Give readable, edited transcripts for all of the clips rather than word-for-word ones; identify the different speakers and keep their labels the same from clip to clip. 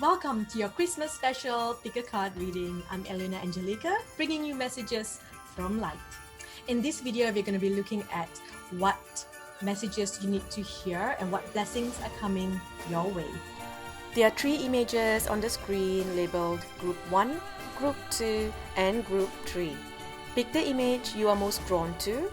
Speaker 1: Welcome to your Christmas special Pick a Card reading. I'm Alyonna Angelica, bringing you messages from light. In this video, we're going to be looking at what messages you need to hear and what blessings are coming your way. There are 3 images on the screen labeled Group 1, Group 2, and Group 3. Pick the image you are most drawn to.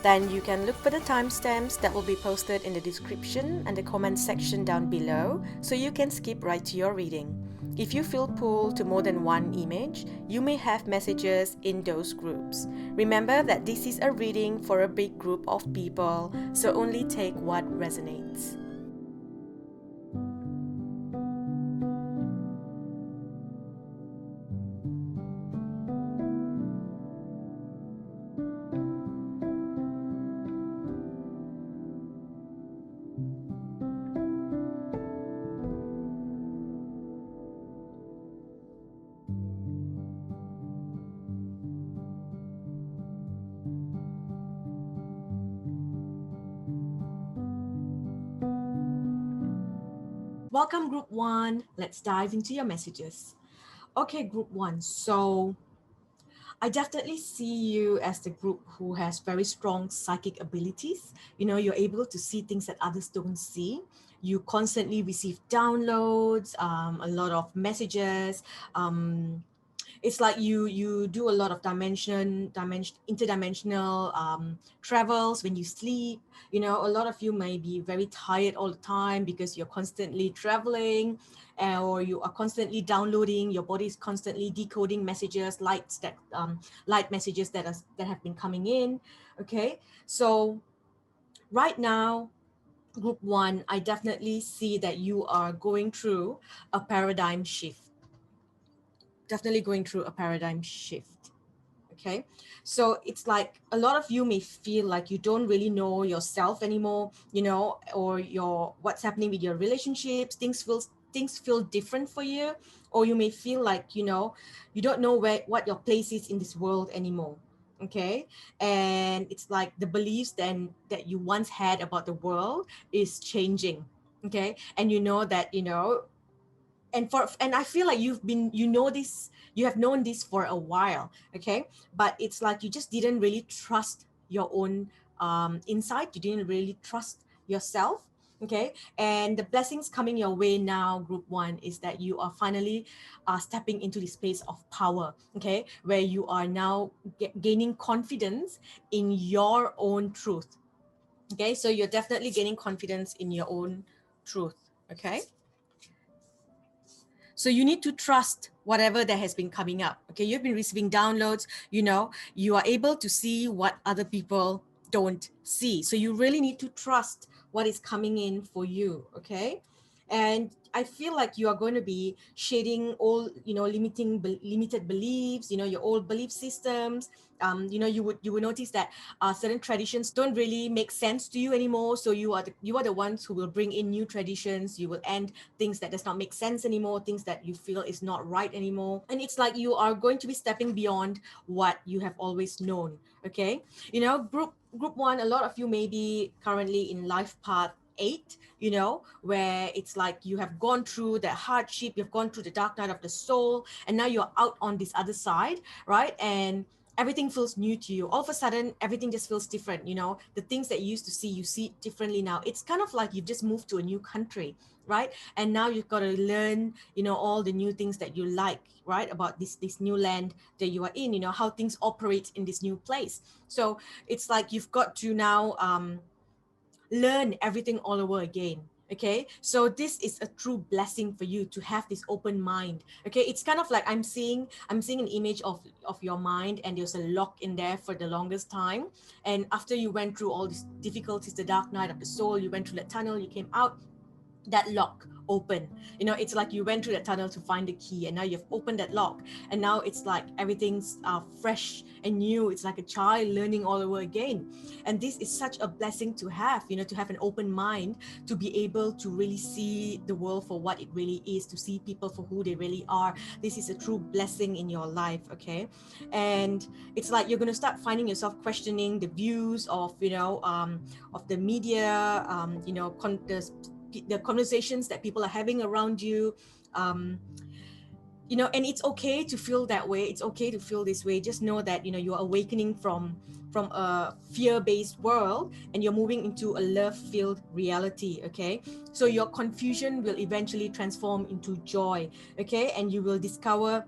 Speaker 1: Then you can look for the timestamps that will be posted in the description and the comment section down below, so you can skip right to your reading. If you feel pulled to more than one image, you may have messages in those groups. Remember that this is a reading for a big group of people, so only take what resonates. Welcome, Group 1. Let's dive into your messages. Okay, Group 1. So I definitely see you as the group who has very strong psychic abilities. You're able to see things that others don't see. You constantly receive downloads, a lot of messages. It's like you do a lot of interdimensional travels when you sleep. A lot of you may be very tired all the time because you're constantly traveling, or you are constantly downloading. Your body is constantly decoding messages, light messages that have been coming in. Okay, so right now, Group 1, I definitely see that you are going through a paradigm shift. Definitely going through a paradigm shift. Okay, so it's like a lot of you may feel like you don't really know yourself anymore, or what's happening with your relationships. Things feel different for you, or you may feel like you don't know what your place is in this world anymore. Okay, and it's like the beliefs then that you once had about the world is changing. Okay, and and I feel like you have known this for a while. Okay, but it's like you just didn't really trust your own insight. You didn't really trust yourself. Okay, and the blessings coming your way now, Group 1, is that you are finally stepping into the space of power. Okay, where you are now gaining confidence in your own truth. Okay, so you're definitely gaining confidence in your own truth. Okay, so you need to trust whatever that has been coming up. Okay, you've been receiving downloads. You are able to see what other people don't see. So you really need to trust what is coming in for you. Okay, and I feel like you are going to be shedding all limited beliefs. Your old belief systems. You would notice that certain traditions don't really make sense to you anymore. So you are the ones who will bring in new traditions. You will end things that does not make sense anymore, things that you feel is not right anymore. And it's like you are going to be stepping beyond what you have always known. Okay, group 1, a lot of you may be currently in life path 8, where it's like you have gone through the hardship, you've gone through the dark night of the soul, and now you're out on this other side, right? And everything feels new to you. All of a sudden, everything just feels different. The things that you used to see, you see it differently now. It's kind of like you've just moved to a new country, right? And now you've got to learn, all the new things that you like, right? About this new land that you are in, how things operate in this new place. So it's like you've got to now learn everything all over again. Okay, so this is a true blessing for you to have this open mind. Okay, it's kind of like I'm seeing an image of your mind, and there's a lock in there for the longest time. And after you went through all these difficulties, the dark night of the soul, you went through that tunnel, you came out, that lock open. It's like you went through that tunnel to find the key, and now you've opened that lock, and now it's like everything's fresh and new. It's like a child learning all over again. And this is such a blessing to have, to have an open mind, to be able to really see the world for what it really is, to see people for who they really are. This is a true blessing in your life. Okay, and it's like you're going to start finding yourself questioning the views of the media, the the conversations that people are having around you. You know, and it's okay to feel that way. It's okay to feel this way. Just know that, you know, you're awakening from a fear-based world and you're moving into a love-filled reality. Okay, so your confusion will eventually transform into joy. Okay, and you will discover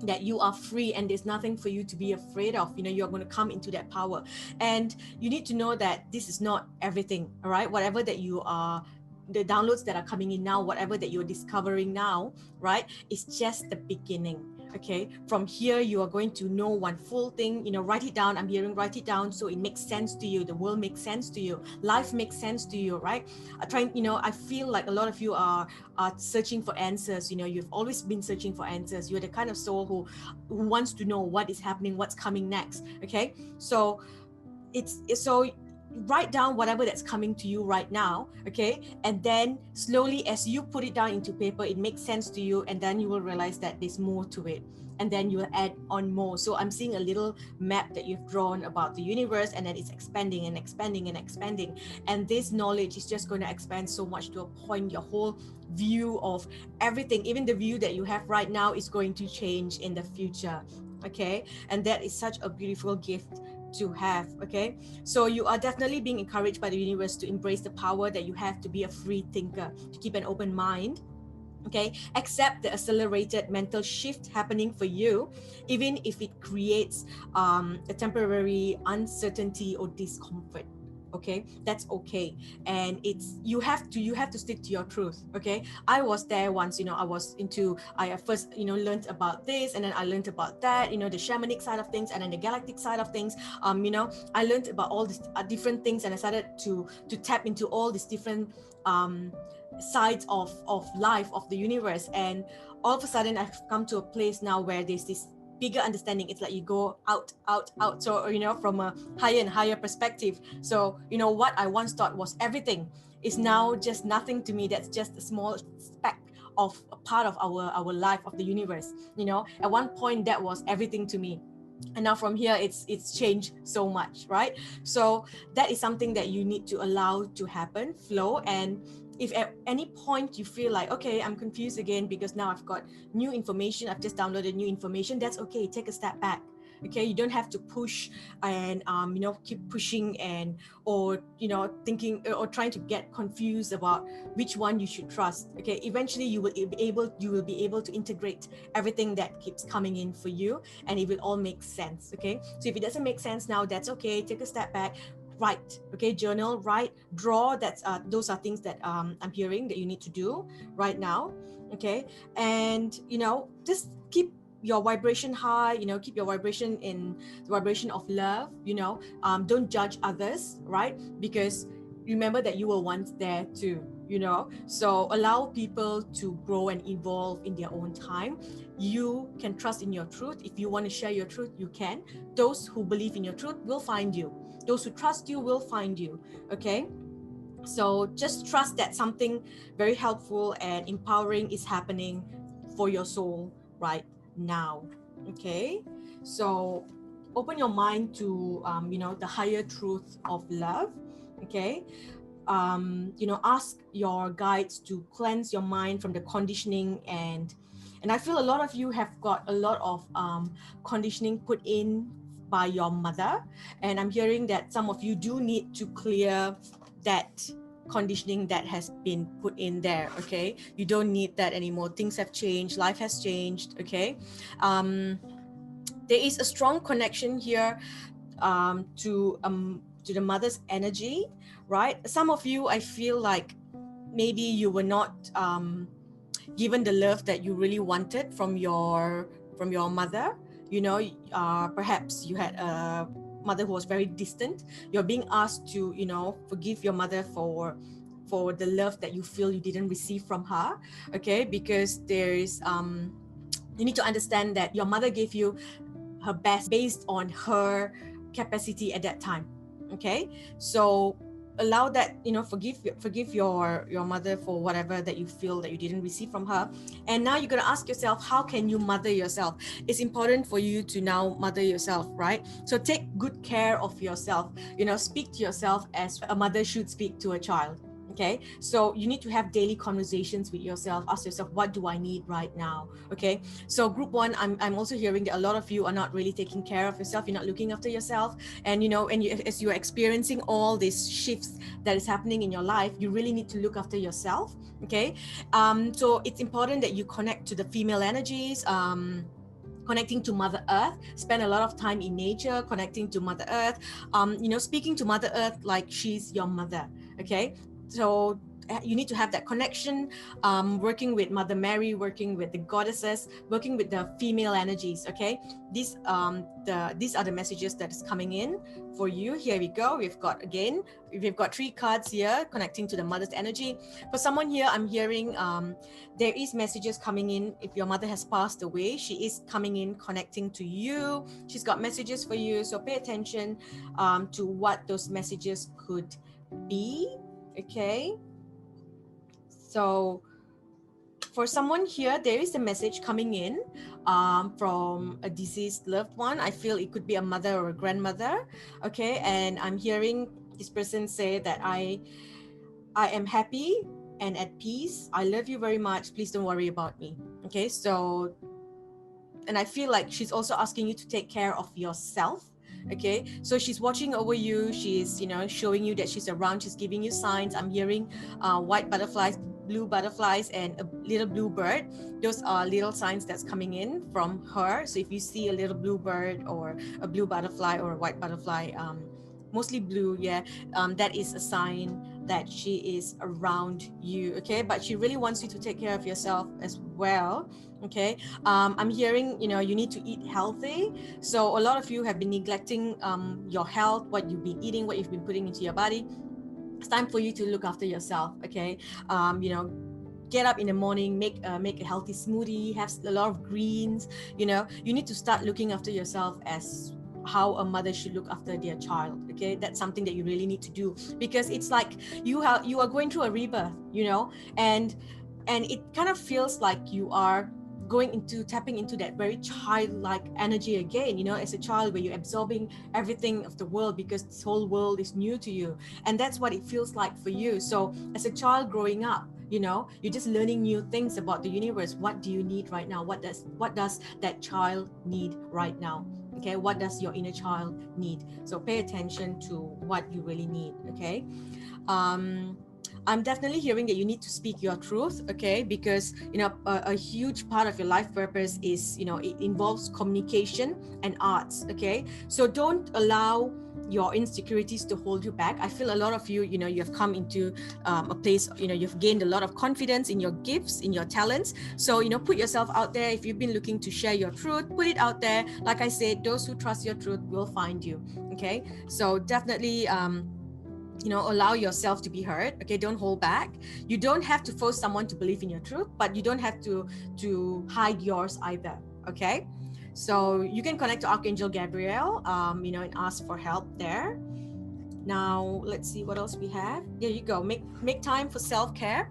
Speaker 1: that you are free and there's nothing for you to be afraid of. You know, you're going to come into that power, and you need to know that this is not everything. All right, whatever that you are, the downloads that are coming in now, whatever that you're discovering now, right, is just the beginning. Okay, from here you are going to know one full thing. You know, write it down. I'm hearing write it down so it makes sense to you. The world makes sense to you. Life makes sense to you, right? Trying, you know, I feel like a lot of you are searching for answers. You know, you've always been searching for answers. You're the kind of soul who wants to know what is happening, what's coming next. Okay, so it's so write down whatever that's coming to you right now. Okay, and then slowly as you put it down into paper, it makes sense to you, and then you will realize that there's more to it, and then you will add on more. So I'm seeing a little map that you've drawn about the universe, and then it's expanding and expanding and expanding, and this knowledge is just going to expand so much to a point your whole view of everything, even the view that you have right now, is going to change in the future. Okay, and that is such a beautiful gift to have. Okay, so you are definitely being encouraged by the universe to embrace the power that you have to be a free thinker, to keep an open mind. Okay, accept the accelerated mental shift happening for you, even if it creates a temporary uncertainty or discomfort. Okay, that's okay. And it's, you have to stick to your truth. Okay, I was there once. You know, I first, you know, learned about this, and then I learned about that, you know, the shamanic side of things, and then the galactic side of things. You know, I learned about all these different things, and I started to tap into all these different sides of life, of the universe. And all of a sudden I've come to a place now where there's this bigger understanding. It's like you go out. So, you know, from a higher and higher perspective. So, you know, what I once thought was everything is now just nothing to me. That's just a small speck of a part of our life, of the universe. You know, at one point that was everything to me, and now from here it's changed so much, right? So that is something that you need to allow to happen, flow. And if at any point you feel like, okay, I'm confused again because now I've got new information, I've just downloaded new information, that's okay. Take a step back. Okay, you don't have to push and you know, keep pushing, and or, you know, thinking or trying to get confused about which one you should trust. Okay, eventually you will be able to integrate everything that keeps coming in for you, and it will all make sense. Okay, so if it doesn't make sense now, that's okay. Take a step back, write. Okay, journal, write, draw. That's those are things that I'm hearing that you need to do right now. Okay, and, you know, just keep your vibration high. You know, keep your vibration in the vibration of love. You know, don't judge others, right? Because remember that you were once there too. You know, so allow people to grow and evolve in their own time. You can trust in your truth. If you want to share your truth, you can. Those who believe in your truth will find you. Those who trust you will find you. Okay, so just trust that something very helpful and empowering is happening for your soul right now. Okay, so open your mind to you know, the higher truth of love. Okay, you know, ask your guides to cleanse your mind from the conditioning. And I feel a lot of you have got a lot of conditioning put in by your mother, and I'm hearing that some of you do need to clear that conditioning that has been put in there. Okay, you don't need that anymore. Things have changed, life has changed. Okay, there is a strong connection here to the mother's energy, right? Some of you, I feel like maybe you were not given the love that you really wanted from your mother. You know, perhaps you had a mother who was very distant. You're being asked to, you know, forgive your mother for the love that you feel you didn't receive from her. Okay, because there is you need to understand that your mother gave you her best based on her capacity at that time. Okay, so allow that, you know, forgive your mother for whatever that you feel that you didn't receive from her. And now you're going to ask yourself, how can you mother yourself? It's important for you to now mother yourself, right? So take good care of yourself. You know, speak to yourself as a mother should speak to a child. Okay, so you need to have daily conversations with yourself. Ask yourself, what do I need right now? Okay, so group one, I'm also hearing that a lot of you are not really taking care of yourself. You're not looking after yourself, and as you're experiencing all these shifts that is happening in your life, you really need to look after yourself. Okay, so it's important that you connect to the female energies. Connecting to Mother Earth, spend a lot of time in nature, connecting to Mother Earth, speaking to Mother Earth like she's your mother. Okay, so you need to have that connection, working with Mother Mary, working with the goddesses, working with the female energies. Okay, these are the messages that is coming in for you. Here we go. We've got 3 cards here connecting to the mother's energy. For someone here, I'm hearing there is messages coming in. If your mother has passed away, she is coming in, connecting to you. She's got messages for you, so pay attention to what those messages could be. Okay, so for someone here, there is a message coming in from a deceased loved one. I feel it could be a mother or a grandmother. Okay, and I'm hearing this person say that I am happy and at peace. I love you very much. Please don't worry about me. Okay, so, and I feel like she's also asking you to take care of yourself. Okay, so she's watching over you. She's, showing you that she's around. She's giving you signs. I'm hearing white butterflies, blue butterflies, and a little blue bird. Those are little signs that's coming in from her. So if you see a little blue bird or a blue butterfly or a white butterfly, mostly blue, that is a sign that she is around you. Okay, but she really wants you to take care of yourself as well. Okay, I'm hearing, you need to eat healthy. So a lot of you have been neglecting your health, what you've been eating, what you've been putting into your body. It's time for you to look after yourself. Okay, get up in the morning, make a healthy smoothie, have a lot of greens. You need to start looking after yourself as how a mother should look after their child. Okay, that's something that you really need to do, because it's like you are going through a rebirth, and it kind of feels like you are tapping into that very childlike energy again, as a child, where you're absorbing everything of the world because this whole world is new to you. And that's what it feels like for you. So as a child growing up, you're just learning new things about the universe. What do you need right now? What does that child need right now? Okay, what does your inner child need? So pay attention to what you really need. Okay, I'm definitely hearing that you need to speak your truth. Okay, because a huge part of your life purpose is, it involves communication and arts. Okay, so don't allow your insecurities to hold you back. I feel a lot of you, you have come into a place, you've gained a lot of confidence in your gifts, in your talents. So, put yourself out there. If you've been looking to share your truth, put it out there. Like I said, those who trust your truth will find you. Okay, so definitely allow yourself to be heard. Okay, don't hold back. You don't have to force someone to believe in your truth, but you don't have to hide yours either. Okay, so you can connect to Archangel Gabriel, and ask for help there. Now let's see what else we have. There you go. Make time for self-care.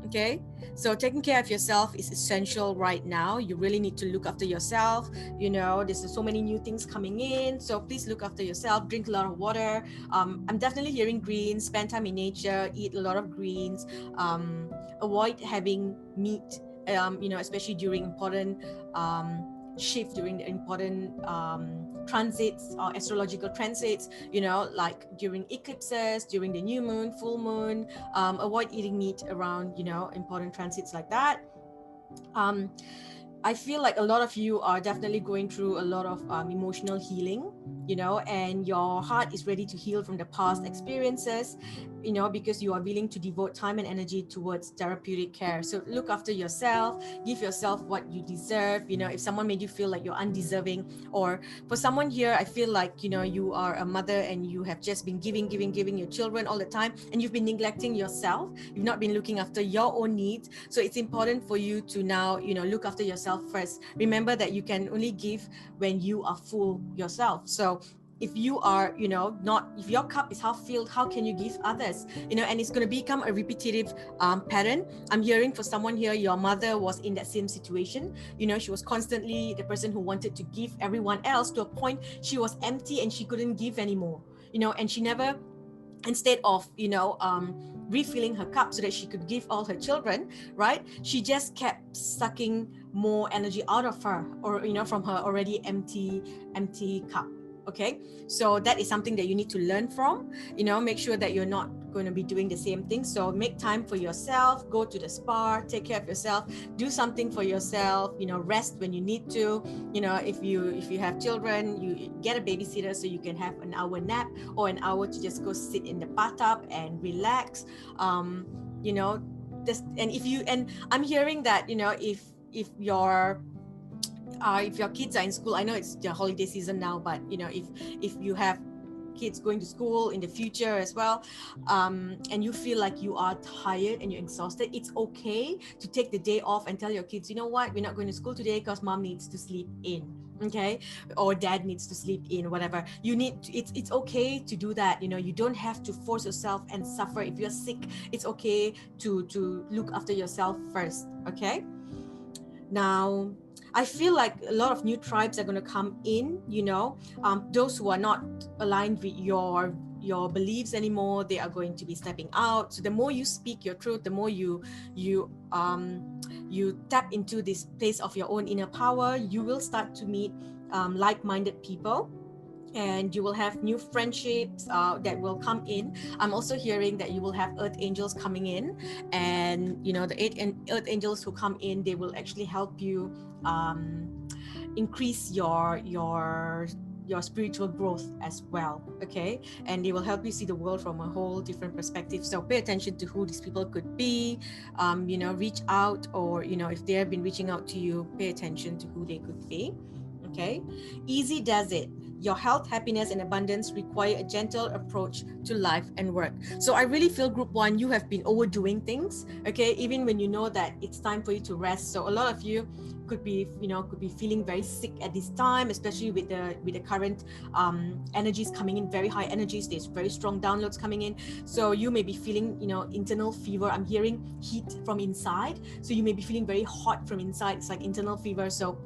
Speaker 1: Okay, so taking care of yourself is essential right now. You really need to look after yourself. There's so many new things coming in, so please look after yourself. Drink a lot of water. I'm definitely hearing greens. Spend time in nature. Eat a lot of greens. Avoid having meat, especially during important shift, during the important transits or astrological transits, like during eclipses, during the new moon, full moon. Avoid eating meat around, important transits like that. I feel like a lot of you are definitely going through a lot of emotional healing, and your heart is ready to heal from the past experiences, because you are willing to devote time and energy towards therapeutic care. So look after yourself, give yourself what you deserve. If someone made you feel like you're undeserving, or for someone here, I feel like, you are a mother and you have just been giving your children all the time, and you've been neglecting yourself. You've not been looking after your own needs. So it's important for you to now, look after yourself first. Remember that you can only give when you are full yourself. So if you are, if your cup is half filled, how can you give others? And it's going to become a repetitive pattern. I'm hearing for someone here, your mother was in that same situation. She was constantly the person who wanted to give everyone else, to a point she was empty and she couldn't give anymore. And she never instead of refilling her cup so that she could give all her children, right? She just kept sucking more energy out of her, or from her already empty cup. Okay, so that is something that you need to learn from. Make sure that you're not going to be doing the same thing. So make time for yourself, go to the spa, take care of yourself, do something for yourself, rest when you need to. If you have children, you get a babysitter so you can have an hour nap, or an hour to just go sit in the bathtub and relax. You know this, and I'm hearing that, if your kids are in school, I know it's the holiday season now, but if you have kids going to school in the future as well, and you feel like you are tired and you're exhausted, it's okay to take the day off and tell your kids, you know what, we're not going to school today because mom needs to sleep in. Okay, or dad needs to sleep in, whatever you need to, it's okay to do that. You don't have to force yourself and suffer. If you're sick, it's okay to look after yourself first. Okay, now I feel like a lot of new tribes are going to come in. Those who are not aligned with your beliefs anymore, they are going to be stepping out. So the more you speak your truth, the more you tap into this place of your own inner power, you will start to meet like-minded people, and you will have new friendships that will come in. I'm also hearing that you will have earth angels coming in, and the earth angels who come in, they will actually help you increase your spiritual growth as well. Okay, and they will help you see the world from a whole different perspective. So pay attention to who these people could be. Reach out, or if they have been reaching out to you, pay attention to who they could be. Okay, easy does it. Your health, happiness, and abundance require a gentle approach to life and work. So I really feel, group one, you have been overdoing things. Okay, even when you know that it's time for you to rest. So a lot of you could be feeling very sick at this time, especially with the current energies coming in, very high energies. There's very strong downloads coming in. So you may be feeling internal fever. I'm hearing heat from inside. So you may be feeling very hot from inside. It's like internal fever. So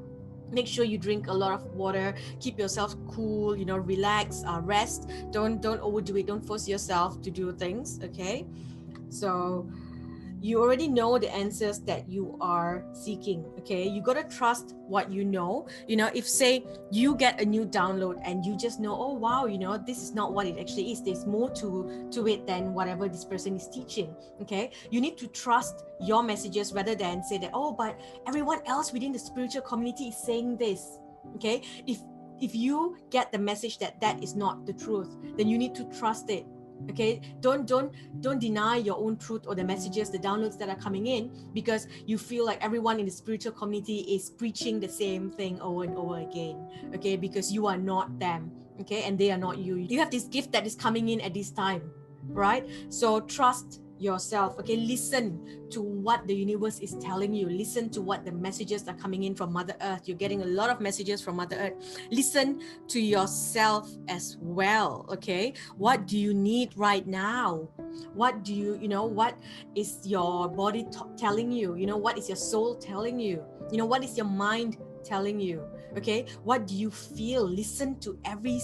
Speaker 1: make sure you drink a lot of water, keep yourself cool, relax, rest. Don't overdo it. Don't force yourself to do things. Okay, so you already know the answers that you are seeking. Okay, you got to trust what you know. If say you get a new download and you just know, oh wow, this is not what it actually is, there's more to it than whatever this person is teaching. Okay, you need to trust your messages rather than say that, oh, but everyone else within the spiritual community is saying this. Okay, if you get the message that is not the truth, then you need to trust it. Okay, don't deny your own truth or the messages, the downloads that are coming in, because you feel like everyone in the spiritual community is preaching the same thing over and over again. Okay, because you are not them. Okay, and they are not you. You have this gift that is coming in at this time, right? So trust yourself. Okay, listen to what the universe is telling you. Listen to what the messages are coming in from Mother Earth. You're getting a lot of messages from Mother Earth. Listen to yourself as well. Okay, what do you need right now? What do what is your body telling you? What is your soul telling you? What is your mind telling you? Okay, what do you feel? Listen to every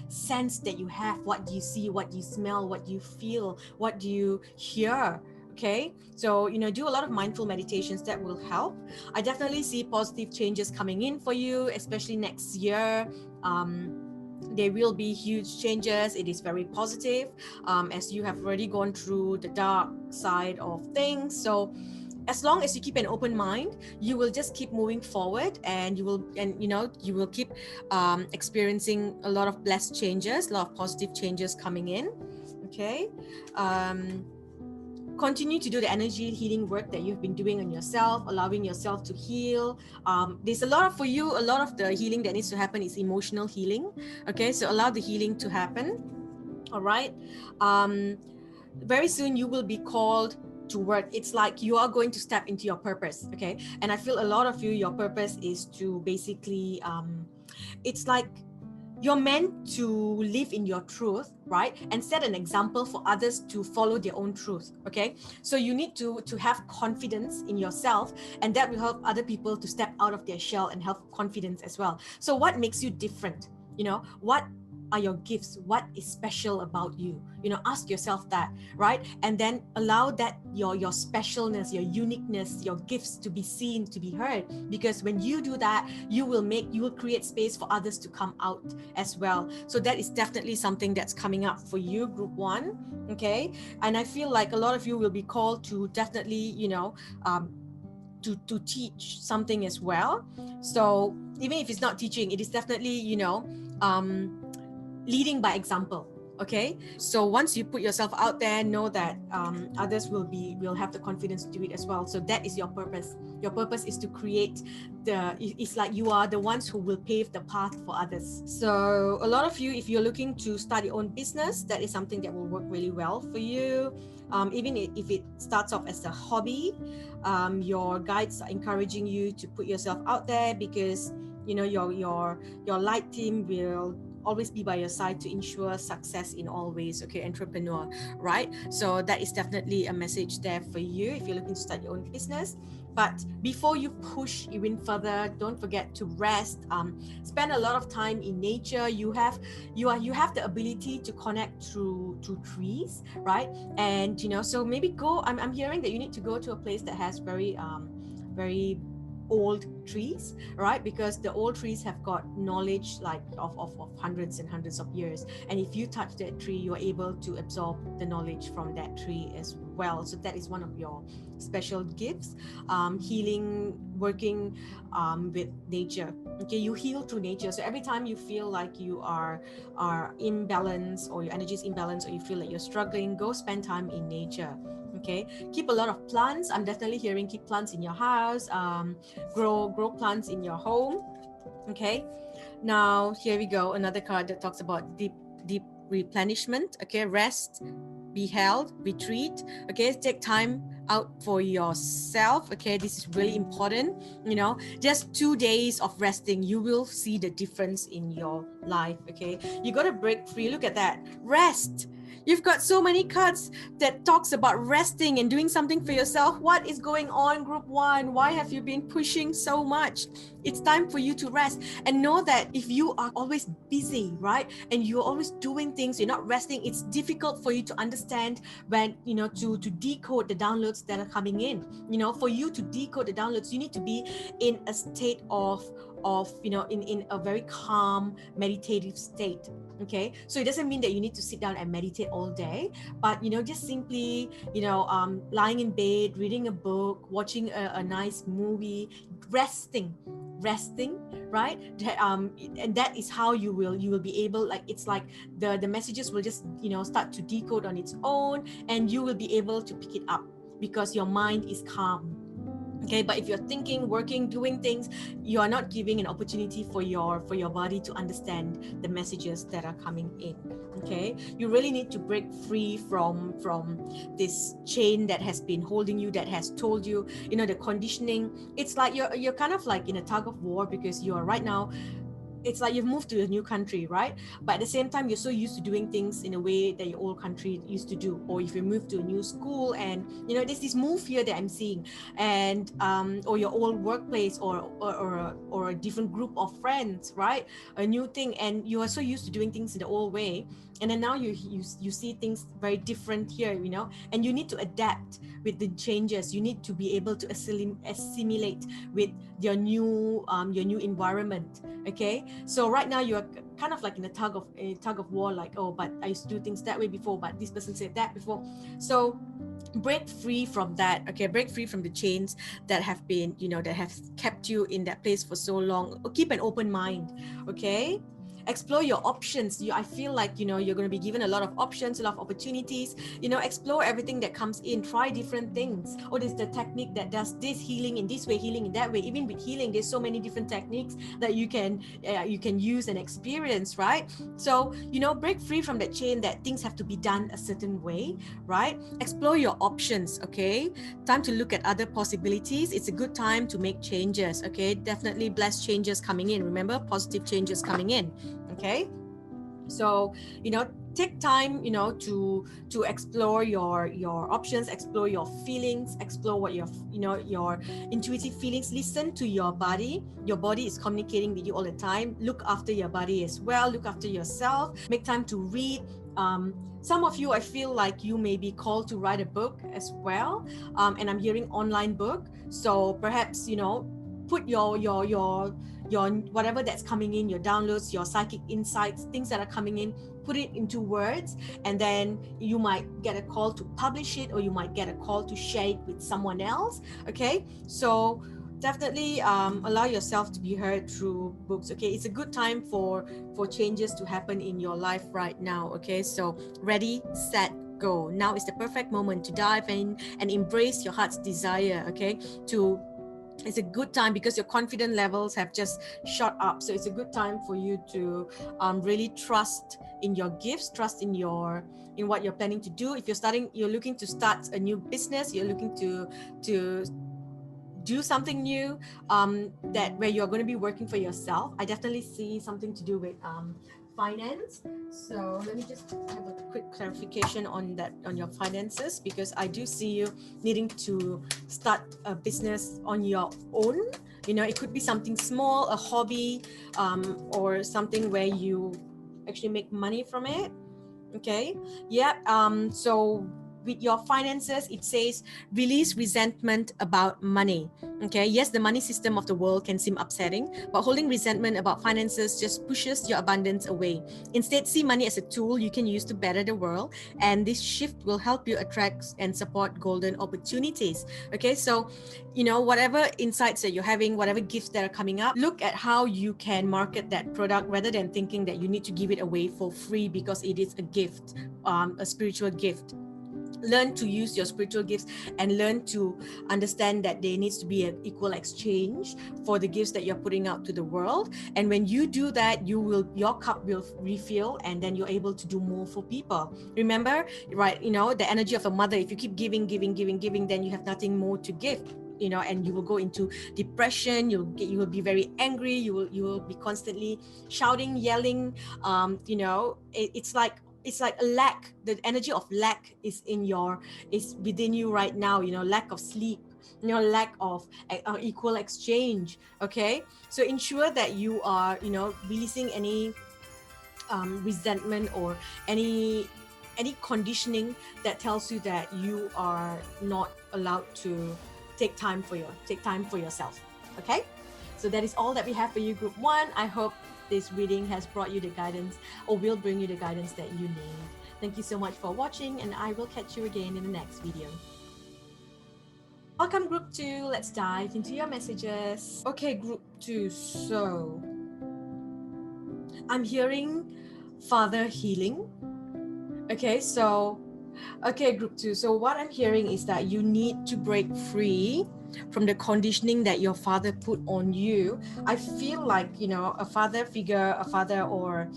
Speaker 1: sense that you have. What do you see? What do you smell? What do you feel? What do you hear? Okay, so do a lot of mindful meditations that will help. I definitely see positive changes coming in for you, especially next year. There will be huge changes. It is very positive, as you have already gone through the dark side of things. So as long as you keep an open mind, you will just keep moving forward, and you will keep experiencing a lot of blessed changes, a lot of positive changes coming in. Okay, continue to do the energy healing work that you've been doing on yourself, allowing yourself to heal. There's a lot of the healing that needs to happen is emotional healing. Okay, so allow the healing to happen. All right, very soon you will be called to work. It's like you are going to step into your purpose. Okay, and I feel a lot of you, your purpose is to basically it's like you're meant to live in your truth, right, and set an example for others to follow their own truth. Okay, so you need to have confidence in yourself, and that will help other people to step out of their shell and have confidence as well. So what makes you different? are your gifts? What is special about you? You know, ask yourself that, right? And then allow that your specialness, your uniqueness, your gifts to be seen, to be heard. Because when you do that, you will create space for others to come out as well. So that is definitely something that's coming up for you, group 1. Okay. And I feel like a lot of you will be called to definitely, you know, to teach something as well. So even if it's not teaching, it is definitely, you know, leading by example. Okay, so once you put yourself out there, know that others will have the confidence to do it as well. So that is your purpose. Your purpose is to create it's like you are the ones who will pave the path for others. So a lot of you, if you're looking to start your own business, that is something that will work really well for you. Even if it starts off as a hobby, your guides are encouraging you to put yourself out there, because you know your light team will always be by your side to ensure success in all ways. Okay, entrepreneur, right? So that is definitely a message there for you if you're looking to start your own business. But before you push even further, don't forget to rest. Spend a lot of time in nature. You have the ability to connect through trees, right? And you know, so maybe go. I'm hearing that you need to go to a place that has very old trees, right? Because the old trees have got knowledge like of hundreds and hundreds of years, and if you touch that tree, you are able to absorb the knowledge from that tree as well. So that is one of your special gifts. Healing, working with nature. Okay, you heal through nature. So every time you feel like you are imbalanced, or your energy is imbalanced, or you feel like you're struggling, go spend time in nature. Okay, keep a lot of plants. I'm definitely hearing keep plants in your house, grow plants in your home. Okay, now here we go, another card that talks about deep replenishment. Okay, rest, be held, retreat. Okay, take time out for yourself. Okay, this is really important. You know, just 2 days of resting, you will see the difference in your life. Okay, you got to break free. Look at that, rest. You've got so many cards that talks about resting and doing something for yourself. What is going on, group 1? Why have you been pushing so much? It's time for you to rest, and know that if you are always busy, right, and you're always doing things, you're not resting, it's difficult for you to understand when, you know, to decode the downloads that are coming in. You know, for you to decode the downloads, you need to be in a state of you know, in a very calm meditative state. Okay, so it doesn't mean that you need to sit down and meditate all day, but you know, just simply, you know, lying in bed, reading a book, watching a nice movie, resting, right? And that is how you will be able, like, it's like the messages will just, you know, start to decode on its own, and you will be able to pick it up because your mind is calm. Okay, but if you're thinking, working, doing things, you are not giving an opportunity for your body to understand the messages that are coming in. Okay, you really need to break free from this chain that has been holding you, that has told you, you know, the conditioning. It's like you're kind of like in a tug of war, because you are right now, it's like you've moved to a new country, right? But at the same time, you're so used to doing things in a way that your old country used to do. Or if you move to a new school, and you know, there's this move here that I'm seeing, and or your old workplace, or a different group of friends, right? A new thing, and you are so used to doing things in the old way, and then now you see things very different here, you know, and you need to adapt with the changes. You need to be able to assimilate with your new environment. Okay, so right now you're kind of like in a tug of war, like, oh, but I used to do things that way before, but this person said that before. So break free from that. Okay, break free from the chains that have been, you know, that have kept you in that place for so long. Keep an open mind. Okay, explore your options. I feel like, you know, you're going to be given a lot of options, a lot of opportunities. You know, explore everything that comes in. Try different things. Oh, there's the technique that does this, healing in this way, healing in that way. Even with healing, there's so many different techniques that you can use and experience, right? So, you know, break free from that chain that things have to be done a certain way, right? Explore your options. Okay, time to look at other possibilities. It's a good time to make changes. Okay, definitely blessed changes coming in. Remember, positive changes coming in. Okay, so, you know, take time, to explore your options, explore your feelings, explore what your intuitive feelings. Listen to your body. Your body is communicating with you all the time. Look after your body as well. Look after yourself. Make time to read. Some of you, I feel like you may be called to write a book as well, and I'm hearing online book. So perhaps, put your whatever that's coming in, your downloads, your psychic insights, things that are coming in, put it into words, and then you might get a call to publish it, or you might get a call to share it with someone else. Okay, so definitely allow yourself to be heard through books. Okay, it's a good time for changes to happen in your life right now. Okay, so ready, set, go. Now is the perfect moment to dive in and embrace your heart's desire. Okay, it's a good time because your confidence levels have just shot up. So it's a good time for you to really trust in your gifts, trust in what you're planning to do. If you're looking to start a new business, you're looking to do something new, that where you're going to be working for yourself. I definitely see something to do with finance. So let me just have a quick clarification on your finances, because I do see you needing to start a business on your own. It could be something small, a hobby, or something where you actually make money from it. Okay, yeah. So with your finances, it says release resentment about money. Okay, yes, the money system of the world can seem upsetting, but holding resentment about finances just pushes your abundance away. Instead, see money as a tool you can use to better the world, and this shift will help you attract and support golden opportunities. Okay, so whatever insights that you're having, whatever gifts that are coming up, look at how you can market that product rather than thinking that you need to give it away for free because it is a gift, a spiritual gift. Learn to use your spiritual gifts and learn to understand that there needs to be an equal exchange for the gifts that you're putting out to the world. And when you do that, your cup will refill, and then you're able to do more for people. Remember, right, the energy of a mother. If you keep giving, then you have nothing more to give, and you will go into depression. You will be very angry. You will be constantly shouting, yelling. It's like a lack. The energy of lack is within you right now. Lack of sleep, lack of equal exchange. Okay, so ensure that you are releasing any resentment or any conditioning that tells you that you are not allowed to take time for yourself. Okay, so that is all that we have for you, group 1. I hope this reading has brought you the guidance, or will bring you the guidance that you need. Thank you so much for watching, and I will catch you again in the next video. Welcome, group 2. Let's dive into your messages. Okay, group 2. So I'm hearing father healing. Okay, group 2. So what I'm hearing is that you need to break free from the conditioning that your father put on you. I feel like, a father figure, a father or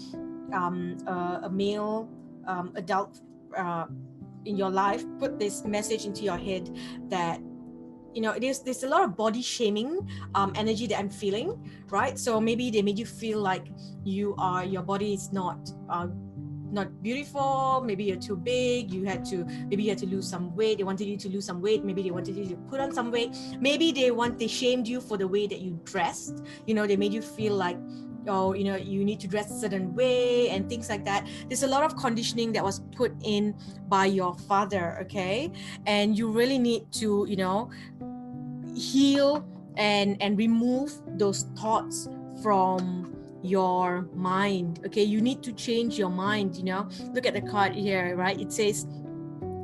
Speaker 1: a male adult in your life put this message into your head that there's a lot of body shaming energy that I'm feeling, right? So maybe they made you feel like your body is not beautiful. Maybe you're too big. Maybe you had to lose some weight. They wanted you to lose some weight. Maybe they wanted you to put on some weight. Maybe they shamed you for the way that you dressed. They made you feel like, you need to dress a certain way and things like that. There's a lot of conditioning that was put in by your father. Okay, and you really need to heal and remove those thoughts from your mind. Okay, you need to change your mind. Look at the card here, right? It says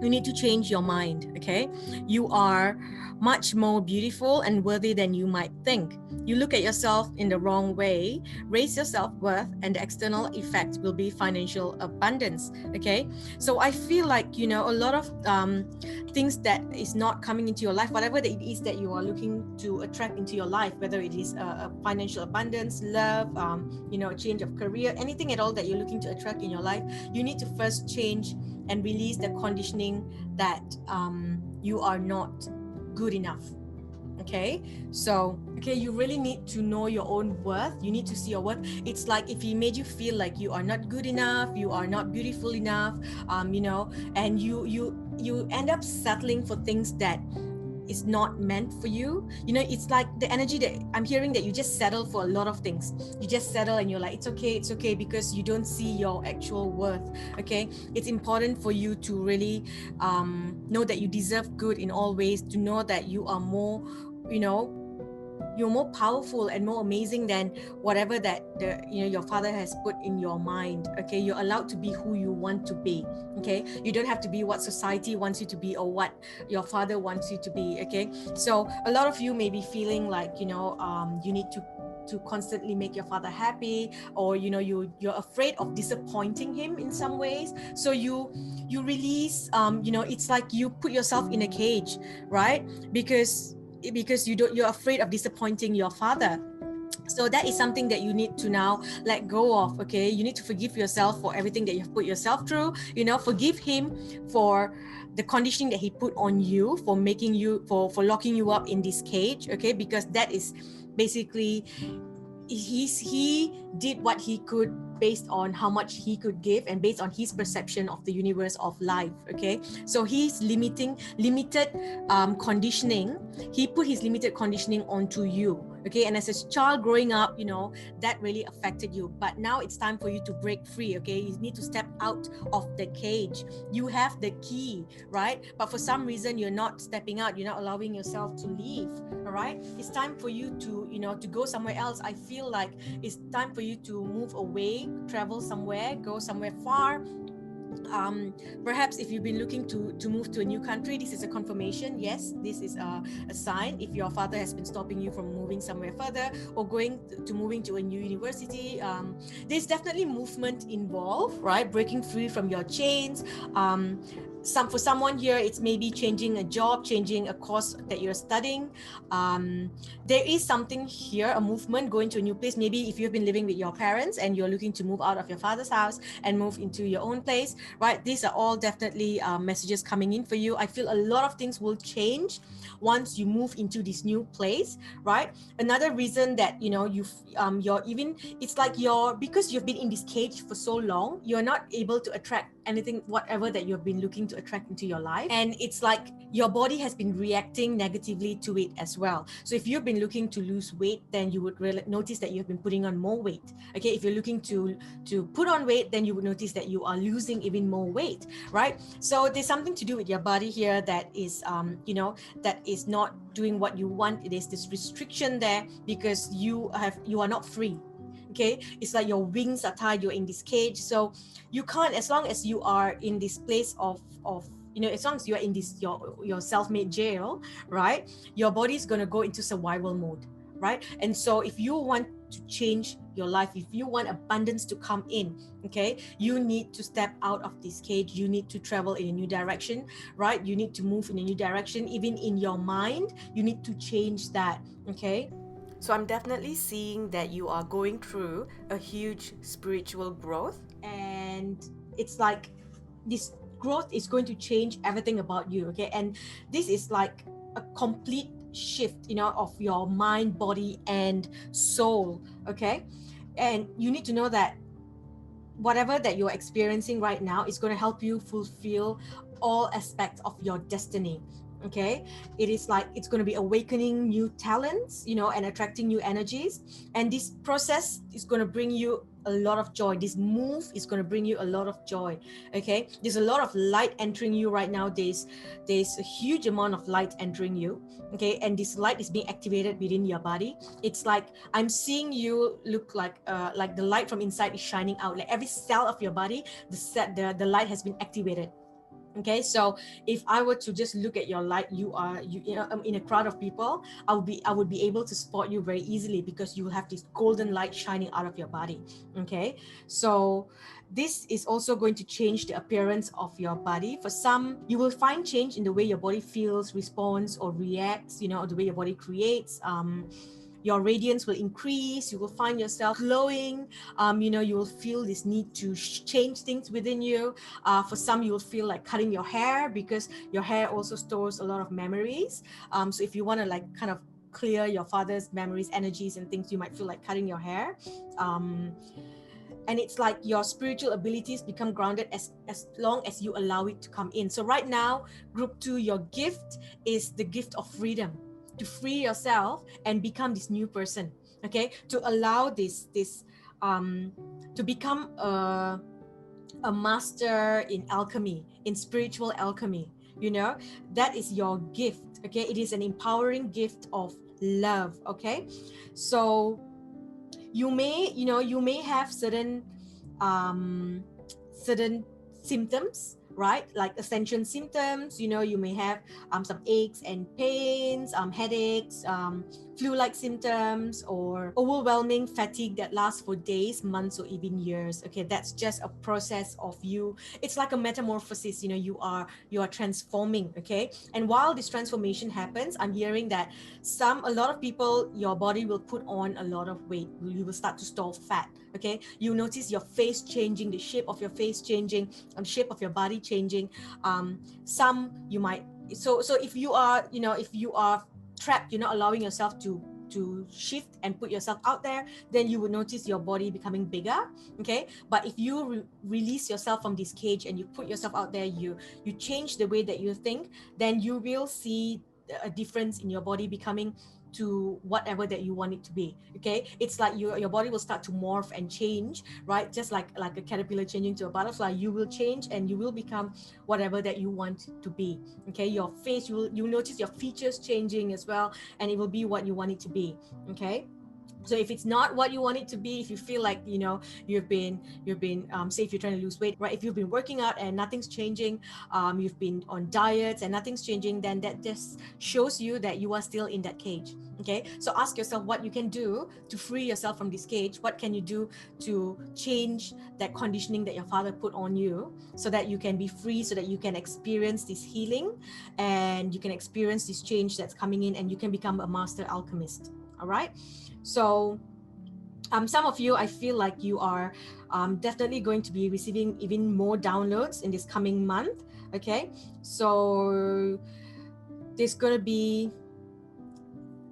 Speaker 1: you need to change your mind. Okay, you are much more beautiful and worthy than you might think. You look at yourself in the wrong way. Raise your self-worth, and the external effect will be financial abundance. Okay, so I feel like a lot of things that is not coming into your life, whatever it is that you are looking to attract into your life, whether it is a financial abundance, love, a change of career, anything at all that you're looking to attract in your life, you need to first change and release the conditioning that you are not good enough. Okay, so you really need to know your own worth. You need to see your worth. It's like if he made you feel like you are not good enough, you are not beautiful enough, and you end up settling for things that is not meant for you. It's like the energy that I'm hearing, that you just settle for a lot of things. You just settle and you're like, it's okay, because you don't see your actual worth. Okay, it's important for you to really know that you deserve good in all ways, to know that you are more, you're more powerful and more amazing than whatever that your father has put in your mind. Okay, you're allowed to be who you want to be. Okay, you don't have to be what society wants you to be or what your father wants you to be. Okay, so a lot of you may be feeling like you need to constantly make your father happy, or you're afraid of disappointing him in some ways, so you release, it's like you put yourself in a cage, right? Because you're afraid of disappointing your father. So that is something that you need to now let go of. Okay, you need to forgive yourself for everything that you've put yourself through. Forgive him for the conditioning that he put on you, for making you, for locking you up in this cage. Okay, because that is basically, he did what he could based on how much he could give and based on his perception of the universe, of life. Okay, so he's limited conditioning. He put his limited conditioning onto you. Okay, and as a child growing up, that really affected you, but now it's time for you to break free. Okay, you need to step out of the cage. You have the key, right? But for some reason you're not stepping out, you're not allowing yourself to leave. All right, it's time for you to to go somewhere else. I feel like it's time for you to move away, travel somewhere, go somewhere far. Perhaps if you've been looking to move to a new country, this is a confirmation. Yes, this is a sign. If your father has been stopping you from moving somewhere further or going to moving to a new university, there's definitely movement involved, right? Breaking free from your chains. For someone here, it's maybe changing a job, changing a course that you're studying. There is something here, a movement, going to a new place. Maybe if you've been living with your parents and you're looking to move out of your father's house and move into your own place, right? These are all definitely messages coming in for you. I feel a lot of things will change once you move into this new place, right? Another reason that you're even, it's like because you've been in this cage for so long, you're not able to attract anything, whatever that you've been looking to attract into your life, and it's like your body has been reacting negatively to it as well. So if you've been looking to lose weight, then you would really notice that you've been putting on more weight. Okay, if you're looking to put on weight, then you would notice that you are losing even more weight, right? So there's something to do with your body here that is that is not doing what you want. It is this restriction there because you are not free. Okay, it's like your wings are tied, you're in this cage, so you can't, as long as you are in this place of as long as you are in this your self-made jail, right? Your body is going to go into survival mode, right? And so if you want to change your life, if you want abundance to come in, okay, you need to step out of this cage. You need to travel in a new direction, right? You need to move in a new direction. Even in your mind, you need to change that. Okay, so I'm definitely seeing that you are going through a huge spiritual growth, and it's like this growth is going to change everything about you. Okay, and this is like a complete shift, of your mind, body, and soul. Okay, and you need to know that whatever that you're experiencing right now is going to help you fulfill all aspects of your destiny. Okay, it is like it's going to be awakening new talents, and attracting new energies, and this process is going to bring you a lot of joy. This move is going to bring you a lot of joy. Okay, there's a lot of light entering you right now. There's a huge amount of light entering you. Okay, and this light is being activated within your body. It's like I'm seeing you look like the light from inside is shining out. Like every cell of your body, the light has been activated. Okay, so if I were to just look at your light, you in a crowd of people, I would be able to spot you very easily because you have this golden light shining out of your body. Okay, so this is also going to change the appearance of your body. For some, you will find change in the way your body feels, responds, or reacts, or the way your body creates. Your radiance will increase. You will find yourself glowing. You will feel this need to change things within you. For some, you will feel like cutting your hair because your hair also stores a lot of memories. So if you want to like kind of clear your father's memories, energies, and things. You might feel like cutting your hair. And it's like your spiritual abilities become grounded as long as you allow it to come in. So right now, group 2, your gift is the gift of freedom, to free yourself and become this new person. Okay, to allow this to become a master in alchemy, in spiritual alchemy. You know, that is your gift. Okay, it is an empowering gift of love. Okay, so you may, you may have um certain symptoms, right? Like ascension symptoms. You may have some aches and pains, headaches, flu-like symptoms, or overwhelming fatigue that lasts for days, months, or even years. Okay, that's just a process of you. It's like a metamorphosis. You are transforming. Okay, and while this transformation happens, I'm hearing that a lot of people, your body will put on a lot of weight. You will start to store fat. Okay, you notice your face changing, the shape of your face changing, shape of your body changing. Some you might, so if you are, if you are trapped, you're not allowing yourself to shift and put yourself out there, then you will notice your body becoming bigger. Okay, but if you release yourself from this cage and you put yourself out there, you change the way that you think, then you will see a difference in your body becoming to whatever that you want it to be. Okay, it's like your body will start to morph and change, right? Just like a caterpillar changing to a butterfly, you will change and you will become whatever that you want to be. Okay, your face, you notice your features changing as well, and it will be what you want it to be. Okay, so if it's not what you want it to be, if you feel like, you've been say if you're trying to lose weight, right? If you've been working out and nothing's changing, you've been on diets and nothing's changing, then that just shows you that you are still in that cage. Okay, so ask yourself what you can do to free yourself from this cage. What can you do to change that conditioning that your father put on you, so that you can be free, so that you can experience this healing and you can experience this change that's coming in, and you can become a master alchemist. All right, so some of you, I feel like you are definitely going to be receiving even more downloads in this coming month. Okay, so there's going to be,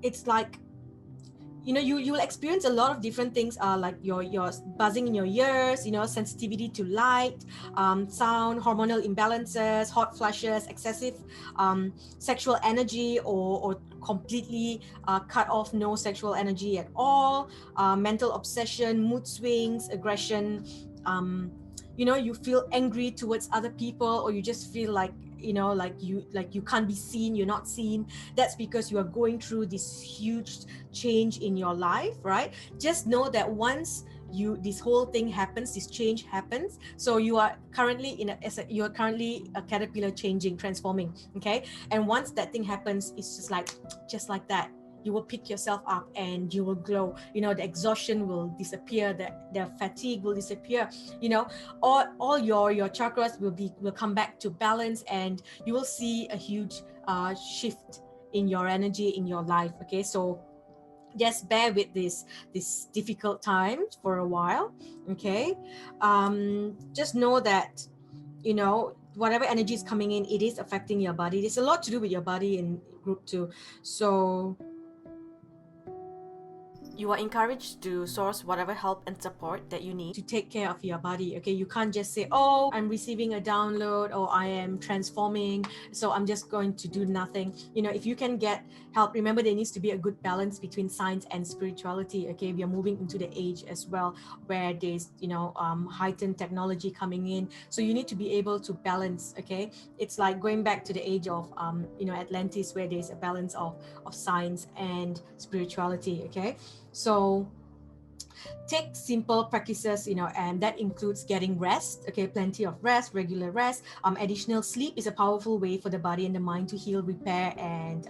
Speaker 1: it's like, you will experience a lot of different things, like your buzzing in your ears, sensitivity to light, sound, hormonal imbalances, hot flushes, excessive sexual energy, or completely cut off, no sexual energy at all, mental obsession, mood swings, aggression, you feel angry towards other people, or you just feel like, like you can't be seen, you're not seen. That's because you are going through this huge change in your life, right? Just know that once this whole thing happens, this change happens, so you are currently you're currently a caterpillar changing, transforming. Okay, and once that thing happens, it's just like that, you will pick yourself up and you will glow. The exhaustion will disappear, the fatigue will disappear. All your chakras will come back to balance, and you will see a huge shift in your energy, in your life. Okay, so just bear with this difficult times for a while. Okay, just know that, whatever energy is coming in, it is affecting your body. There's a lot to do with your body in group 2. So you are encouraged to source whatever help and support that you need to take care of your body. Okay, you can't just say, oh, I'm receiving a download, or I am transforming, so I'm just going to do nothing. If you can get help, remember there needs to be a good balance between science and spirituality. Okay, we are moving into the age as well where there's heightened technology coming in, so you need to be able to balance. Okay, it's like going back to the age of Atlantis, where there's a balance of science and spirituality. Okay, so take simple practices, and that includes getting rest. Okay, plenty of rest, regular rest. Additional sleep is a powerful way for the body and the mind to heal, repair, and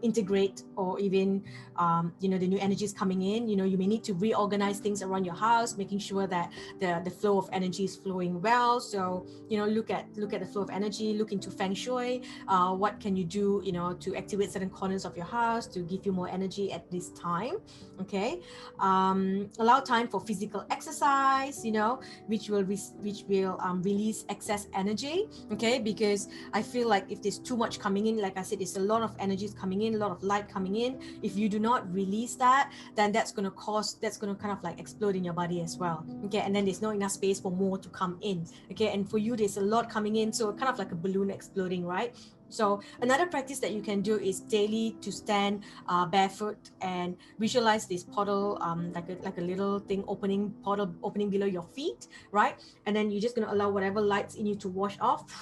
Speaker 1: integrate, or even the new energies coming in. You may need to reorganize things around your house, making sure that the flow of energy is flowing well. So look at the flow of energy, look into feng shui. What can you do to activate certain corners of your house to give you more energy at this time? Okay, a allow time for physical exercise, you know, which will release excess energy. Okay, because I feel like if there's too much coming in, like I said, there's a lot of energies coming in, a lot of light coming in. If you do not release that, then that's going to kind of like explode in your body as well. Okay, and then there's not enough space for more to come in. Okay, and for you there's a lot coming in, so kind of like a balloon exploding, right? So another practice that you can do is daily to stand barefoot and visualize this portal, like a little thing opening, portal opening below your feet, right? And then you're just going to allow whatever lights in you to wash off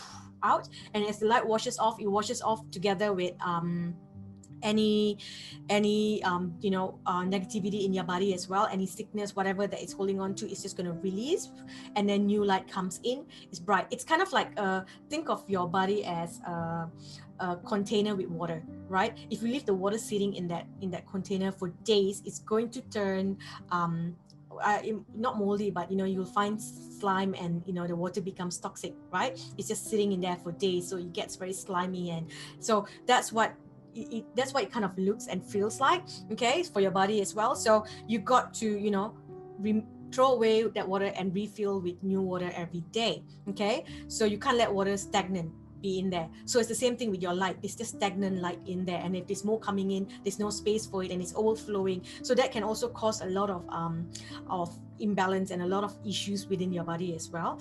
Speaker 1: out, and as the light washes off, it washes off together with any negativity in your body as well, any sickness, whatever that it's holding on to, is just going to release, and then new light comes in. It's bright. It's kind of like think of your body as a container with water, right? If you leave the water sitting in that container for days, it's going to turn not moldy, but you'll find slime, and the water becomes toxic, right? It's just sitting in there for days, so it gets very slimy, and so that's what it kind of looks and feels like, okay, for your body as well. So you got to throw away that water and refill with new water every day. Okay, so you can't let water stagnant be in there. So it's the same thing with your light. It's just stagnant light in there, and if there's more coming in, there's no space for it, and it's overflowing. So that can also cause a lot of imbalance and a lot of issues within your body as well.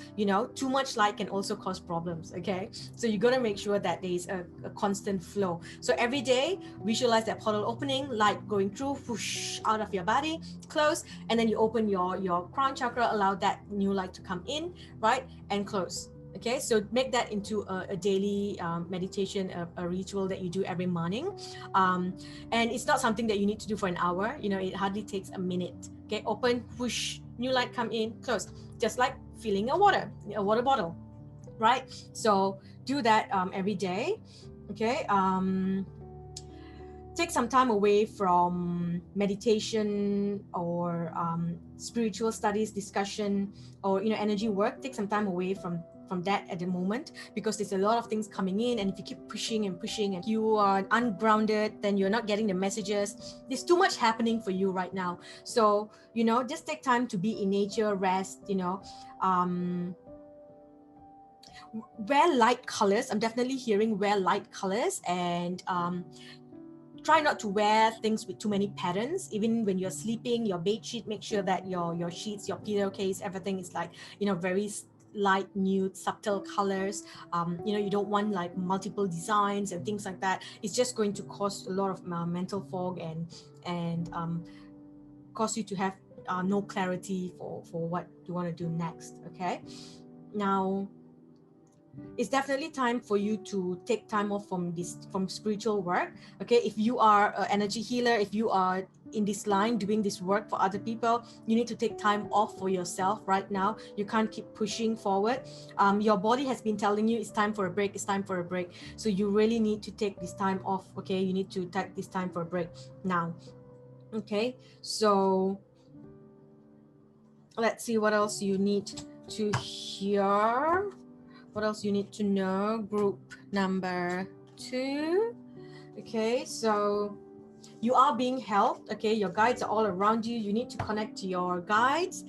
Speaker 1: Too much light can also cause problems. Okay, so you got to make sure that there is a constant flow. So every day visualize that portal opening, light going through, whoosh, out of your body, close, and then you open your crown chakra, allow that new light to come in, right, and close. Okay, so make that into a daily meditation, a ritual that you do every morning. And it's not something that you need to do for an hour. It hardly takes a minute. Okay, open, whoosh, new light come in, close. Just like filling a water bottle, right? So do that every day. Okay. Take some time away from meditation or spiritual studies, discussion, or energy work. Take some time away from that at the moment, because there's a lot of things coming in, and if you keep pushing and pushing and you are ungrounded, then you're not getting the messages. There's too much happening for you right now. So just take time to be in nature, rest. Wear light colors. I'm definitely hearing wear light colors, and try not to wear things with too many patterns. Even when you're sleeping, your bed sheet, make sure that your sheets, your pillowcase, everything is like very light, nude, subtle colors. You don't want like multiple designs and things like that. It's just going to cause a lot of mental fog and cause you to have no clarity for what you want to do next. Okay, now it's definitely time for you to take time off from spiritual work. Okay, if you are an energy healer, if you are in this line doing this work for other people, you need to take time off for yourself right now. You can't keep pushing forward. Your body has been telling you it's time for a break, it's time for a break. So you really need to take this time off. Okay, you need to take this time for a break now. Okay, so let's see what else you need to hear. What else you need to know? Group number 2. Okay, so you are being helped. Okay, your guides are all around you. You need to connect to your guides.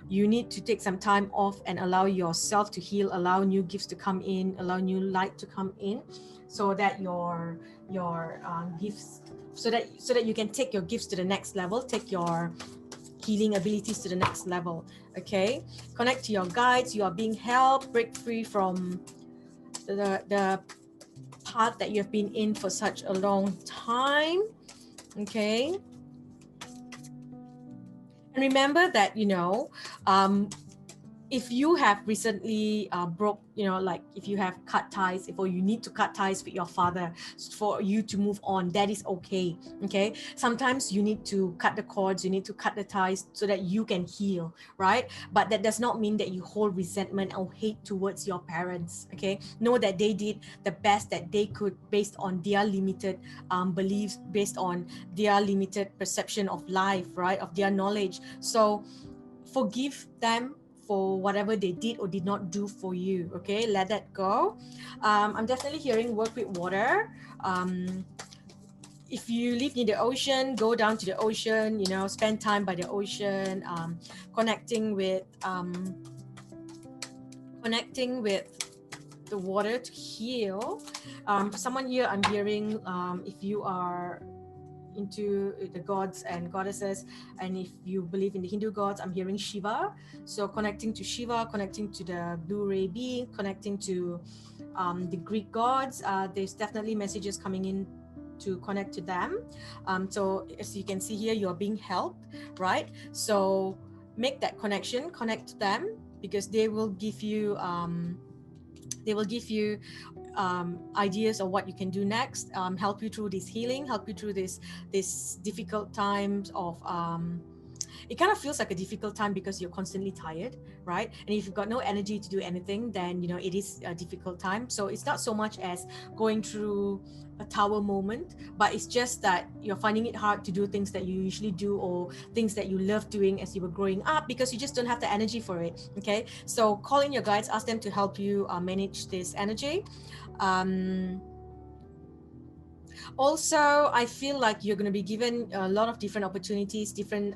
Speaker 1: You need to take some time off and allow yourself to heal, allow new gifts to come in, allow new light to come in, so that your gifts, so that you can take your gifts to the next level, take your healing abilities to the next level. Okay, connect to your guides. You are being helped. Break free from the path that you have been in for such a long time. Okay, and remember that if you have recently broke, like if you have cut ties, or you need to cut ties with your father for you to move on, that is okay. Okay, sometimes you need to cut the cords, you need to cut the ties so that you can heal, right? But that does not mean that you hold resentment or hate towards your parents. Okay, know that they did the best that they could based on their limited beliefs, based on their limited perception of life, right, of their knowledge. So forgive them for whatever they did or did not do for you. Okay, let that go. I'm definitely hearing work with water. if you live near the ocean, go down to the ocean, you know, spend time by the ocean, connecting with the water to heal. Someone here, I'm hearing, if you are into the gods and goddesses, and if you believe in the Hindu gods, I'm hearing Shiva. So connecting to Shiva, connecting to the blue ray being, connecting to the Greek gods. There's definitely messages coming in to connect to them. So as you can see here, you're being helped, right? So make that connection, connect to them, because they will give you ideas of what you can do next, help you through this healing, help you through this difficult times of it kind of feels like a difficult time because you're constantly tired, right? And if you've got no energy to do anything, then you know it is a difficult time. So it's not so much as going through a tower moment, but it's just that you're finding it hard to do things that you usually do, or things that you love doing as you were growing up, because you just don't have the energy for it. Okay, so call in your guides, ask them to help you manage this energy. Also, I feel like you're going to be given a lot of different opportunities, different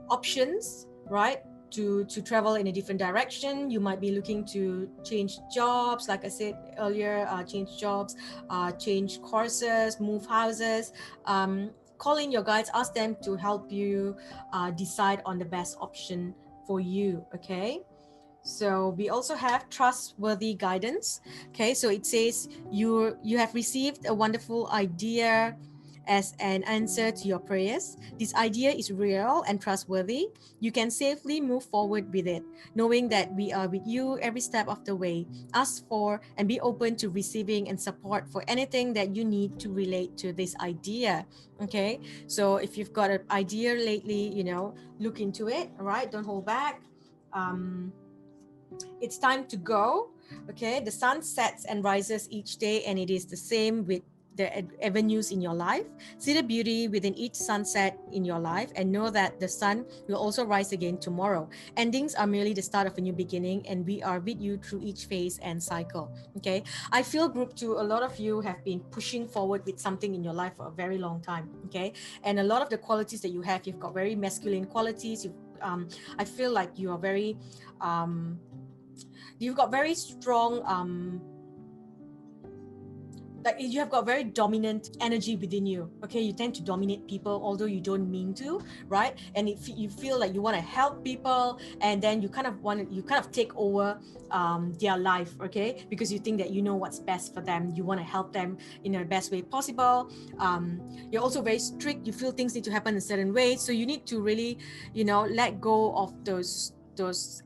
Speaker 1: options, right? To travel in a different direction. You might be looking to change jobs, like I said earlier, change jobs, change courses, move houses. Call in your guides, ask them to help you decide on the best option for you. Okay. So we also have trustworthy guidance. Okay, so it says you have received a wonderful idea as an answer to your prayers. This idea is real and trustworthy. You can safely move forward with it, knowing that we are with you every step of the way. Ask for and be open to receiving and support for anything that you need to relate to this idea. Okay, so if you've got an idea lately, you know, look into it. All right, don't hold back. It's time to go. Okay, the sun sets and rises each day, and it is the same with the avenues in your life. See the beauty within each sunset in your life, and know that the sun will also rise again tomorrow. Endings are merely the start of a new beginning, and we are with you through each phase and cycle. Okay, I feel group 2, a lot of you have been pushing forward with something in your life for a very long time. Okay, and a lot of the qualities that you have, you've got very masculine qualities. I feel like you are very you've got very strong like you have got very dominant energy within you. Okay, you tend to dominate people although you don't mean to, right? And if you feel like you want to help people, and then you kind of take over their life, okay, because you think that you know what's best for them. You want to help them in the best way possible. You're also very strict. You feel things need to happen in a certain way, so you need to really, you know, let go of those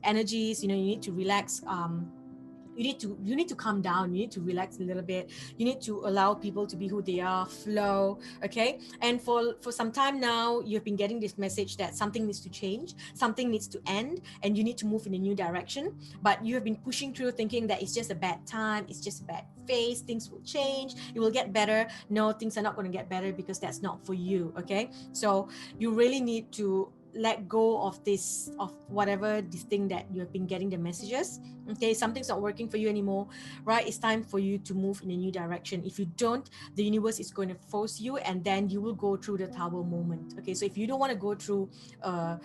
Speaker 1: energies. You know, you need to relax. You need to calm down. You need to relax a little bit. You need to allow people to be who they are, flow. Okay, and for some time now, you've been getting this message that something needs to change, something needs to end, and you need to move in a new direction. But you have been pushing through, thinking that it's just a bad time, it's just a bad phase, things will change, it will get better. No, things are not going to get better, because that's not for you. Okay, so you really need to let go of this, of whatever this thing that you have been getting the messages. Okay, something's not working for you anymore, right? It's time for you to move in a new direction. If you don't, the universe is going to force you, and then you will go through the tower moment. Okay, so if you don't want to go through a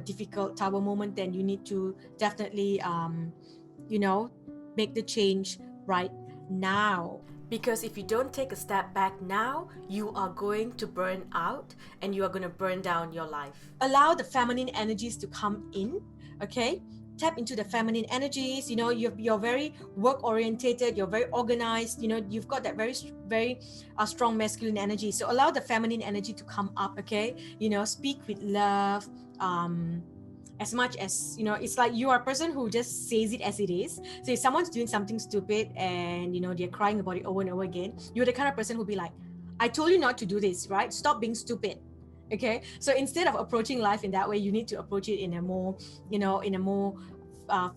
Speaker 1: difficult tower moment, then you need to definitely you know, make the change right now. Because if you don't take a step back now, you are going to burn out, and you are going to burn down your life. Allow the feminine energies to come in. Okay, tap into the feminine energies. You know, you're very work orientated, you're very organized. You know, you've got that very strong masculine energy, so allow the feminine energy to come up. Okay, you know, speak with love. As much as, you know, it's like you are a person who just says it as it is. So if someone's doing something stupid and, you know, they're crying about it over and over again, you're the kind of person who'll be like, I told you not to do this, right? Stop being stupid. Okay, so instead of approaching life in that way, you need to approach it in a more, you know, in a more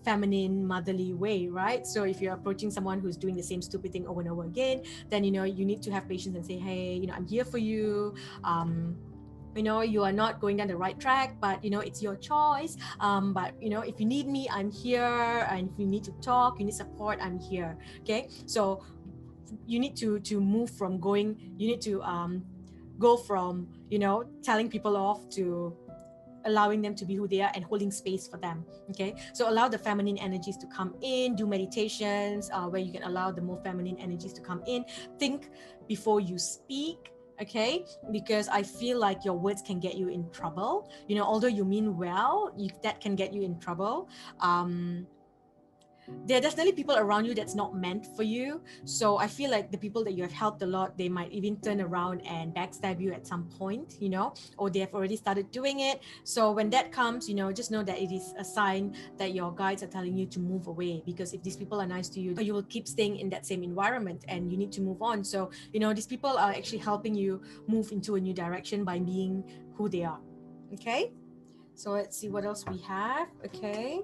Speaker 1: feminine, motherly way, right? So if you're approaching someone who's doing the same stupid thing over and over again, then, you know, you need to have patience and say, hey, you know, I'm here for you. You know, you are not going down the right track, but, you know, it's your choice. But, you know, if you need me, I'm here. And if you need to talk, you need support, I'm here. Okay, so move from going, you need to go from, you know, telling people off to allowing them to be who they are and holding space for them. Okay, so allow the feminine energies to come in. Do meditations where you can allow the more feminine energies to come in. Think before you speak. Okay, because I feel like your words can get you in trouble, you know, although you mean well, that can get you in trouble. There are definitely people around you that's not meant for you. So I feel like the people that you have helped a lot, they might even turn around and backstab you at some point, you know, or they have already started doing it. So when that comes, you know, just know that it is a sign that your guides are telling you to move away, because if these people are nice to you, you will keep staying in that same environment and you need to move on. So, you know, these people are actually helping you move into a new direction by being who they are. Okay, so let's see what else we have. Okay,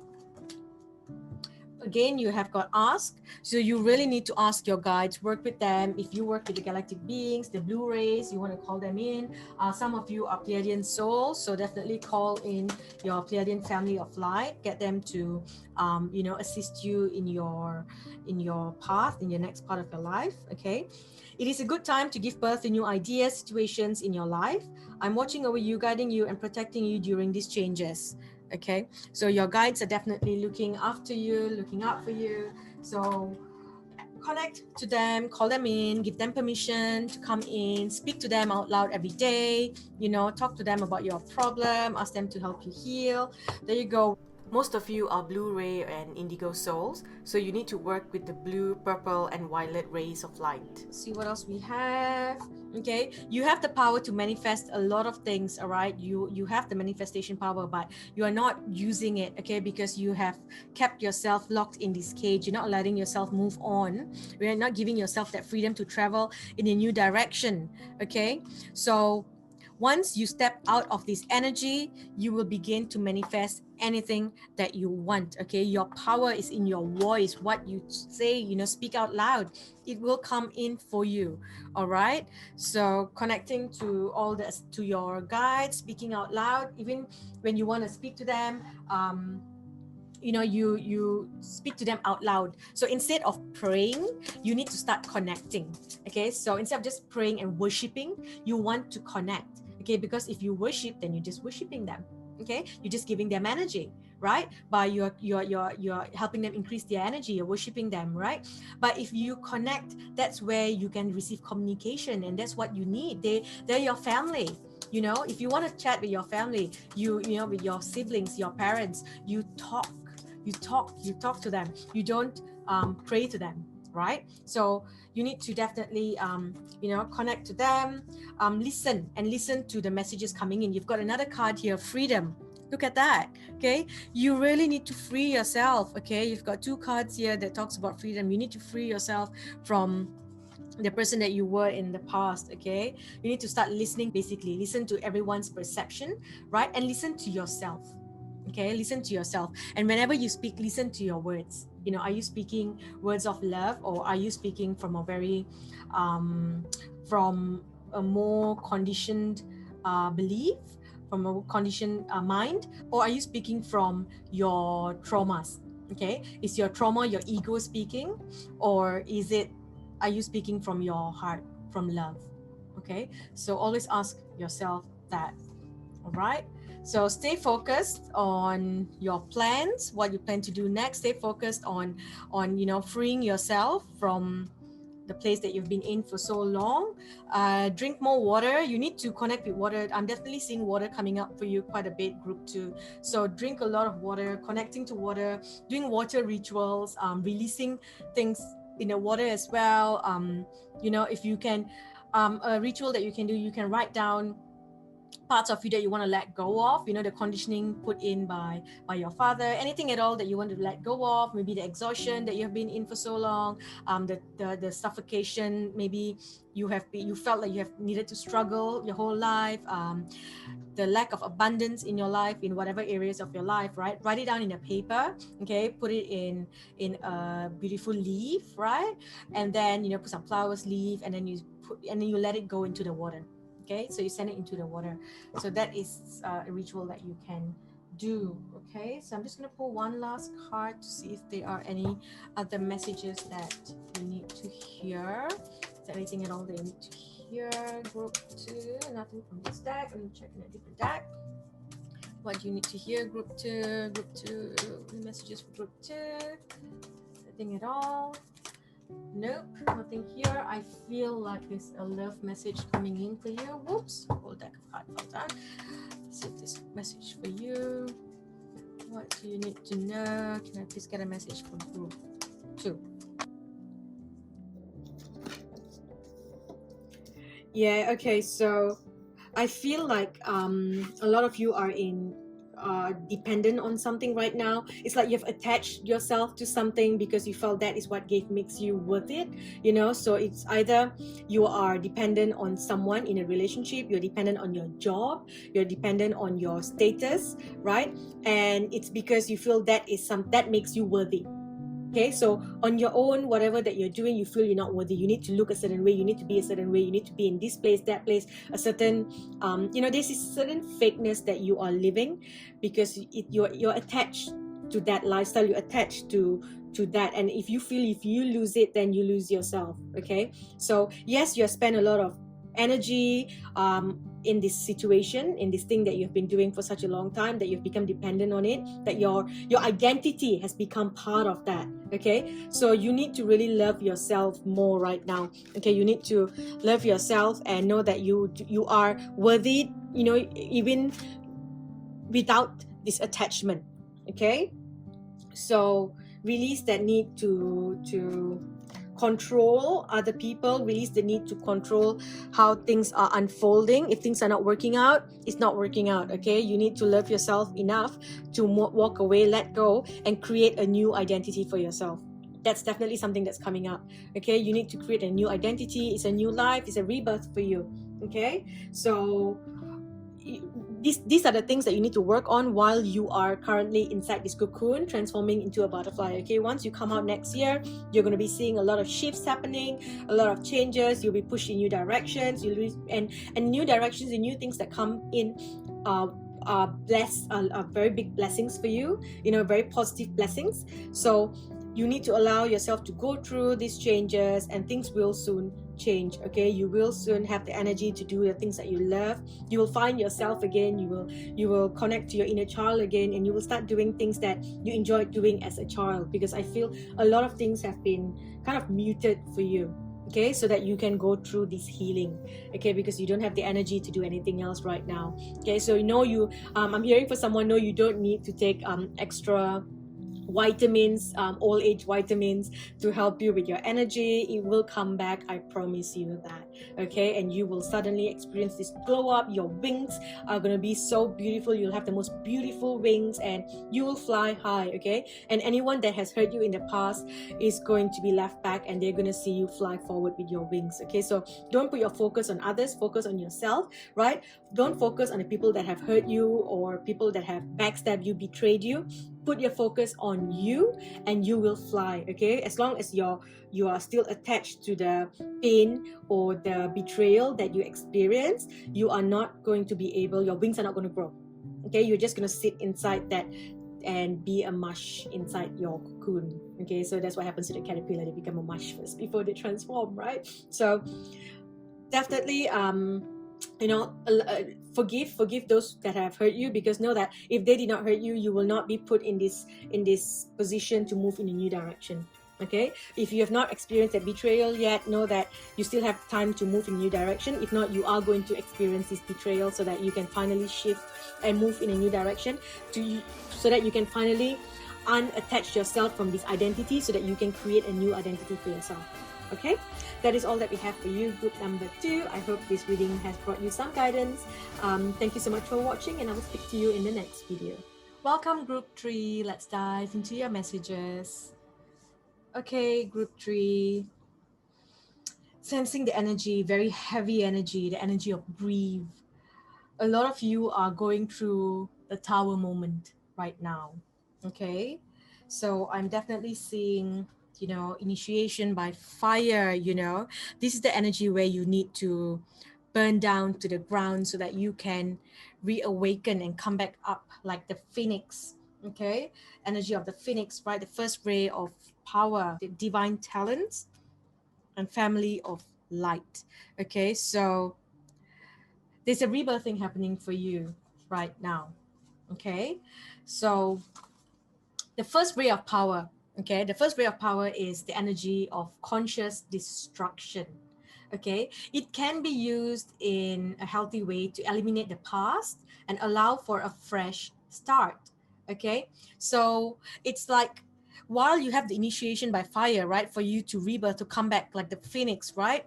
Speaker 1: again, you have got ask. So you really need to ask your guides, work with them. If you work with the galactic beings, the blue rays, you want to call them in. Some of you are Pleiadian souls, so definitely call in your Pleiadian family of light. Get them to you know, assist you in your path, in your next part of your life. Okay, it is a good time to give birth to new ideas, situations in your life. I'm watching over you, guiding you and protecting you during these changes. Okay, so your guides are definitely looking after you, looking out for you. So connect to them, call them in, give them permission to come in, speak to them out loud every day, you know, talk to them about your problem, ask them to help you heal. There you go. Most of you are blue ray and indigo souls, so you need to work with the blue, purple, and violet rays of light. See what else we have. Okay, you have the power to manifest a lot of things. All right, you have the manifestation power, but you are not using it. Okay, because you have kept yourself locked in this cage. You're not letting yourself move on. You're not giving yourself that freedom to travel in a new direction. Okay, so once you step out of this energy, you will begin to manifest anything that you want. Okay, your power is in your voice. What you say, you know, speak out loud, it will come in for you. All right, so connecting to all this, to your guides, speaking out loud, even when you want to speak to them, you know, you speak to them out loud. So instead of praying, you need to start connecting. Okay, so instead of just praying and worshiping, you want to connect. Okay, because if you worship, then you're just worshiping them. Okay, you're just giving them energy, right? By you're helping them increase their energy, you're worshiping them, right? But if you connect, that's where you can receive communication, and that's what you need. They're your family. You know, if you want to chat with your family, you know, with your siblings, your parents, you talk to them. You don't pray to them, right? So you need to definitely you know, connect to them, listen to the messages coming in. You've got another card here, freedom. Look at that. Okay, you really need to free yourself. Okay, you've got two cards here that talks about freedom. You need to free yourself from the person that you were in the past. Okay, you need to start listening. Basically listen to everyone's perception, right? And listen to yourself. Okay, listen to yourself, and whenever you speak, listen to your words. You know, are you speaking words of love, or are you speaking from a very from a more conditioned belief, from a conditioned mind, or are you speaking from your traumas? Okay, is your trauma your ego speaking, or is it, are you speaking from your heart, from love? Okay, so always ask yourself that. All right, so stay focused on your plans, what you plan to do next. Stay focused on you know, freeing yourself from the place that you've been in for so long. Drink more water. You need to connect with water. I'm definitely seeing water coming up for you quite a bit, group 2. So drink a lot of water, connecting to water, doing water rituals, releasing things in the water as well. You know, if you can, a ritual that you can do, you can write down parts of you that you want to let go of, you know, the conditioning put in by your father, anything at all that you want to let go of. Maybe the exhaustion that you have been in for so long, the suffocation. Maybe you felt like you have needed to struggle your whole life, the lack of abundance in your life, in whatever areas of your life, right? Write it down in a paper. Okay, put it in a beautiful leaf, right? And then, you know, put some flowers, leaf, and then you let it go into the water. Okay, so you send it into the water. So that is a ritual that you can do. Okay, so I'm just going to pull one last card to see if there are any other messages that you need to hear. Is there anything at all that you need to hear? Group 2, nothing from this deck. Let me check in a different deck. What do you need to hear? Group 2, group 2, any messages for group 2? Nothing at all. Nope, nothing here. I feel like there's a love message coming in for you. Whoops, whole deck of cards fell down. See if this message for you. What do you need to know? Can I please get a message for group 2? Yeah, okay, so I feel like a lot of you are dependent on something right now. It's like you've attached yourself to something because you felt that is what makes you worth it, you know. So it's either you are dependent on someone in a relationship, you're dependent on your job, you're dependent on your status, right? And it's because you feel that makes you worthy. Okay, so on your own, whatever that you're doing, you feel you're not worthy. You need to look a certain way. You need to be a certain way. You need to be in this place, that place, a certain, there's this certain fakeness that you are living because you're attached to that lifestyle. You're attached to that, and if you lose it, then you lose yourself. Okay, so yes, you have spent a lot of energy in this situation, in this thing that you've been doing for such a long time, that you've become dependent on it, that your identity has become part of that. Okay, so you need to really love yourself more right now. Okay, you need to love yourself and know that you are worthy, you know, even without this attachment. Okay, so release that need to control other people, release the need to control how things are unfolding. If things are not working out, it's not working out. Okay, you need to love yourself enough to walk away, let go, and create a new identity for yourself. That's definitely something that's coming up. Okay, you need to create a new identity. It's a new life, it's a rebirth for you. Okay, so these are the things that you need to work on while you are currently inside this cocoon transforming into a butterfly. Okay, once you come out next year, you're going to be seeing a lot of shifts happening, a lot of changes. You'll be pushed in new directions, and new directions and new things that come in are very big blessings for you, you know, very positive blessings. So you need to allow yourself to go through these changes, and things will soon change. Okay, you will soon have the energy to do the things that you love. You will find yourself again. You will connect to your inner child again, and you will start doing things that you enjoyed doing as a child, because I feel a lot of things have been kind of muted for you. Okay, so that you can go through this healing. Okay, because you don't have the energy to do anything else right now. Okay, so I'm hearing for someone, no, you don't need to take extra vitamins, old age vitamins, to help you with your energy. It will come back, I promise you that. Okay, and you will suddenly experience this glow up. Your wings are going to be so beautiful. You'll have the most beautiful wings, and you will fly high. Okay, and anyone that has hurt you in the past is going to be left back, and they're going to see you fly forward with your wings. Okay, so don't put your focus on others, focus on yourself, right? Don't focus on the people that have hurt you or people that have backstabbed you, betrayed you. Put your focus on you, and you will fly. Okay, as long as you are still attached to the pain or the betrayal that you experience, you are not going to be able, your wings are not going to grow. Okay, you're just going to sit inside that and be a mush inside your cocoon. Okay, so that's what happens to the caterpillar. They become a mush first before they transform, right? So definitely forgive those that have hurt you, because know that if they did not hurt you, you will not be put in this position to move in a new direction. Okay, if you have not experienced that betrayal yet, know that you still have time to move in a new direction. If not, you are going to experience this betrayal, so that you can finally shift and move in a new direction, so that you can finally unattach yourself from this identity, so that you can create a new identity for yourself. Okay, that is all that we have for you, group number 2. I hope this reading has brought you some guidance. Thank you so much for watching, and I will speak to you in the next video. Welcome, group 3. Let's dive into your messages. Okay, group 3. Sensing the energy, very heavy energy, the energy of grief. A lot of you are going through the tower moment right now. Okay, so I'm definitely seeing, initiation by fire. This is the energy where you need to burn down to the ground so that you can reawaken and come back up like the phoenix. Okay, energy of the phoenix, right? The first ray of power, the divine talents and family of light. Okay, so there's a rebirthing happening for you right now. Okay, so the first ray of power, okay, the first ray of power is the energy of conscious destruction. Okay, it can be used in a healthy way to eliminate the past and allow for a fresh start. Okay, so it's like, while you have the initiation by fire, right, for you to rebirth, to come back like the phoenix, right,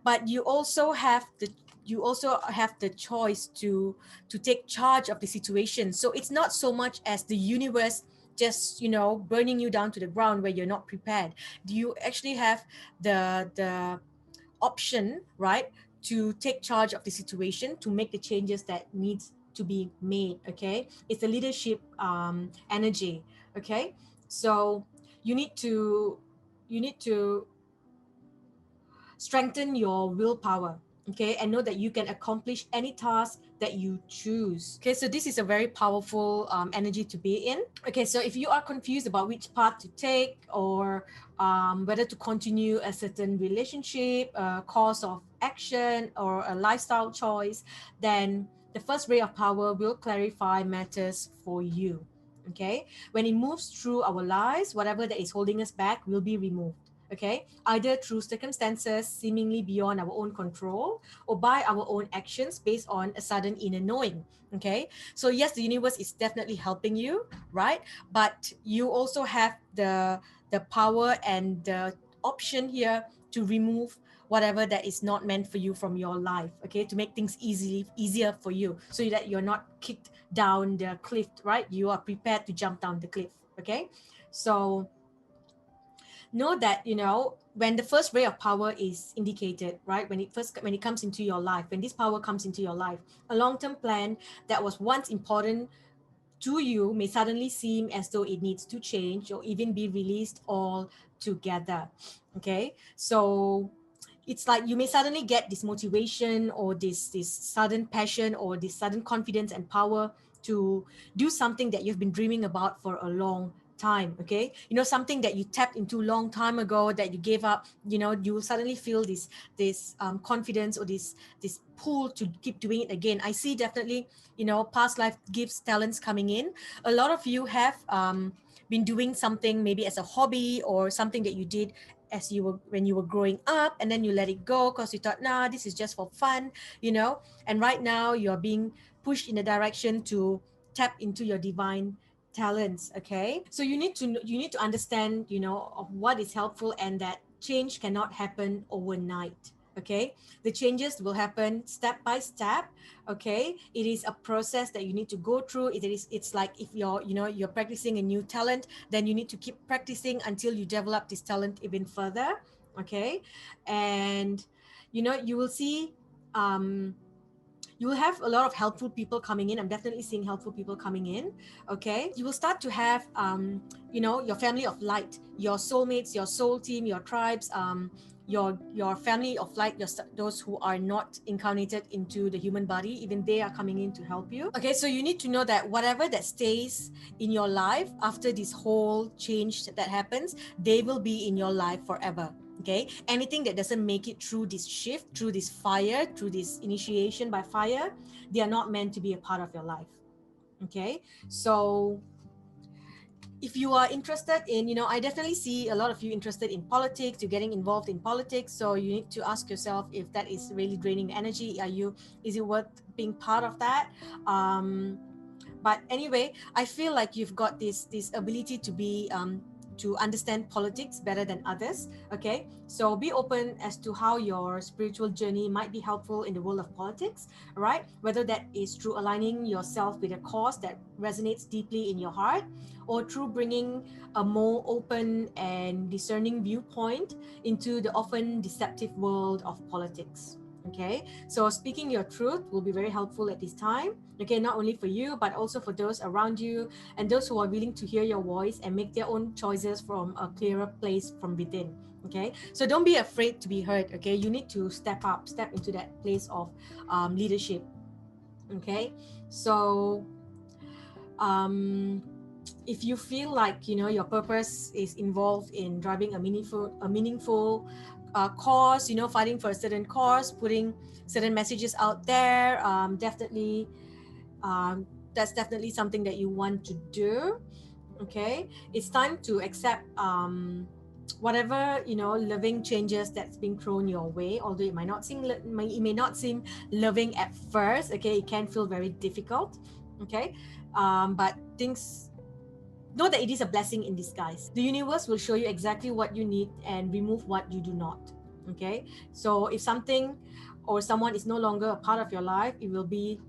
Speaker 1: but you also have the choice to take charge of the situation. So it's not so much as the universe just, you know, burning you down to the ground where you're not prepared. You actually have the option, right, to take charge of the situation, to make the changes that needs to be made. Okay, it's a leadership energy. Okay, so you need to you need to strengthen your willpower, okay, and know that you can accomplish any task that you choose. Okay, so this is a very powerful energy to be in. Okay, so if you are confused about which path to take, or whether to continue a certain relationship, a course of action, or a lifestyle choice, then the first ray of power will clarify matters for you. Okay, when it moves through our lives, whatever that is holding us back will be removed. Okay, either through circumstances seemingly beyond our own control, or by our own actions based on a sudden inner knowing. Okay, so yes, the universe is definitely helping you, right? But you also have the power and the option here to remove whatever that is not meant for you from your life. Okay, to make things easier for you, so that you're not kicked down the cliff, right? You are prepared to jump down the cliff. Okay, so know that, you know, when the first ray of power is indicated, right, when it comes into your life, when this power comes into your life, a long-term plan that was once important to you may suddenly seem as though it needs to change or even be released altogether. Okay, so it's like you may suddenly get this motivation, or this sudden passion, or this sudden confidence and power to do something that you've been dreaming about for a long time. Okay, you know, something that you tapped into long time ago that you gave up, you know, you will suddenly feel this confidence, or this pull to keep doing it again. I see definitely, you know, past life gifts, talents coming in. A lot of you have been doing something maybe as a hobby, or something that you did as you were when you were growing up, and then you let it go because you thought, nah, this is just for fun, you know. And right now you're being pushed in a direction to tap into your divine talents. Okay, so you need to understand, you know, of what is helpful, and that change cannot happen overnight. Okay, the changes will happen step by step. Okay, it is a process that you need to go through. It's like, if you're practicing a new talent, then you need to keep practicing until you develop this talent even further. Okay, and you will see, um you will have a lot of helpful people coming in. I'm definitely seeing helpful people coming in. Okay, you will start to have your family of light, your soulmates, your soul team, your tribes, your family of light, those who are not incarnated into the human body, even they are coming in to help you. Okay, so you need to know that whatever that stays in your life after this whole change that happens, they will be in your life forever. Okay, anything that doesn't make it through this shift, through this fire, through this initiation by fire, they are not meant to be a part of your life. Okay, so if you are interested in, I definitely see a lot of you interested in politics, you're getting involved in politics. So you need to ask yourself if that is really draining energy. Is it worth being part of that? But anyway, I feel like you've got this ability to understand politics better than others. Okay, so be open as to how your spiritual journey might be helpful in the world of politics. All right, whether that is through aligning yourself with a cause that resonates deeply in your heart, or through bringing a more open and discerning viewpoint into the often deceptive world of politics. Okay, so speaking your truth will be very helpful at this time. Okay, not only for you, but also for those around you, and those who are willing to hear your voice and make their own choices from a clearer place from within. Okay, so don't be afraid to be heard. Okay, you need to step into that place of leadership. Okay, so if you feel like your purpose is involved in driving a meaningful cause, fighting for a certain cause, putting certain messages out there, definitely that's definitely something that you want to do. Okay, it's time to accept whatever living changes that's being thrown your way, although it may not seem loving at first. Okay, it can feel very difficult. Okay, but things know that it is a blessing in disguise. The universe will show you exactly what you need and remove what you do not. Okay, so if something or someone is no longer a part of your life, it will be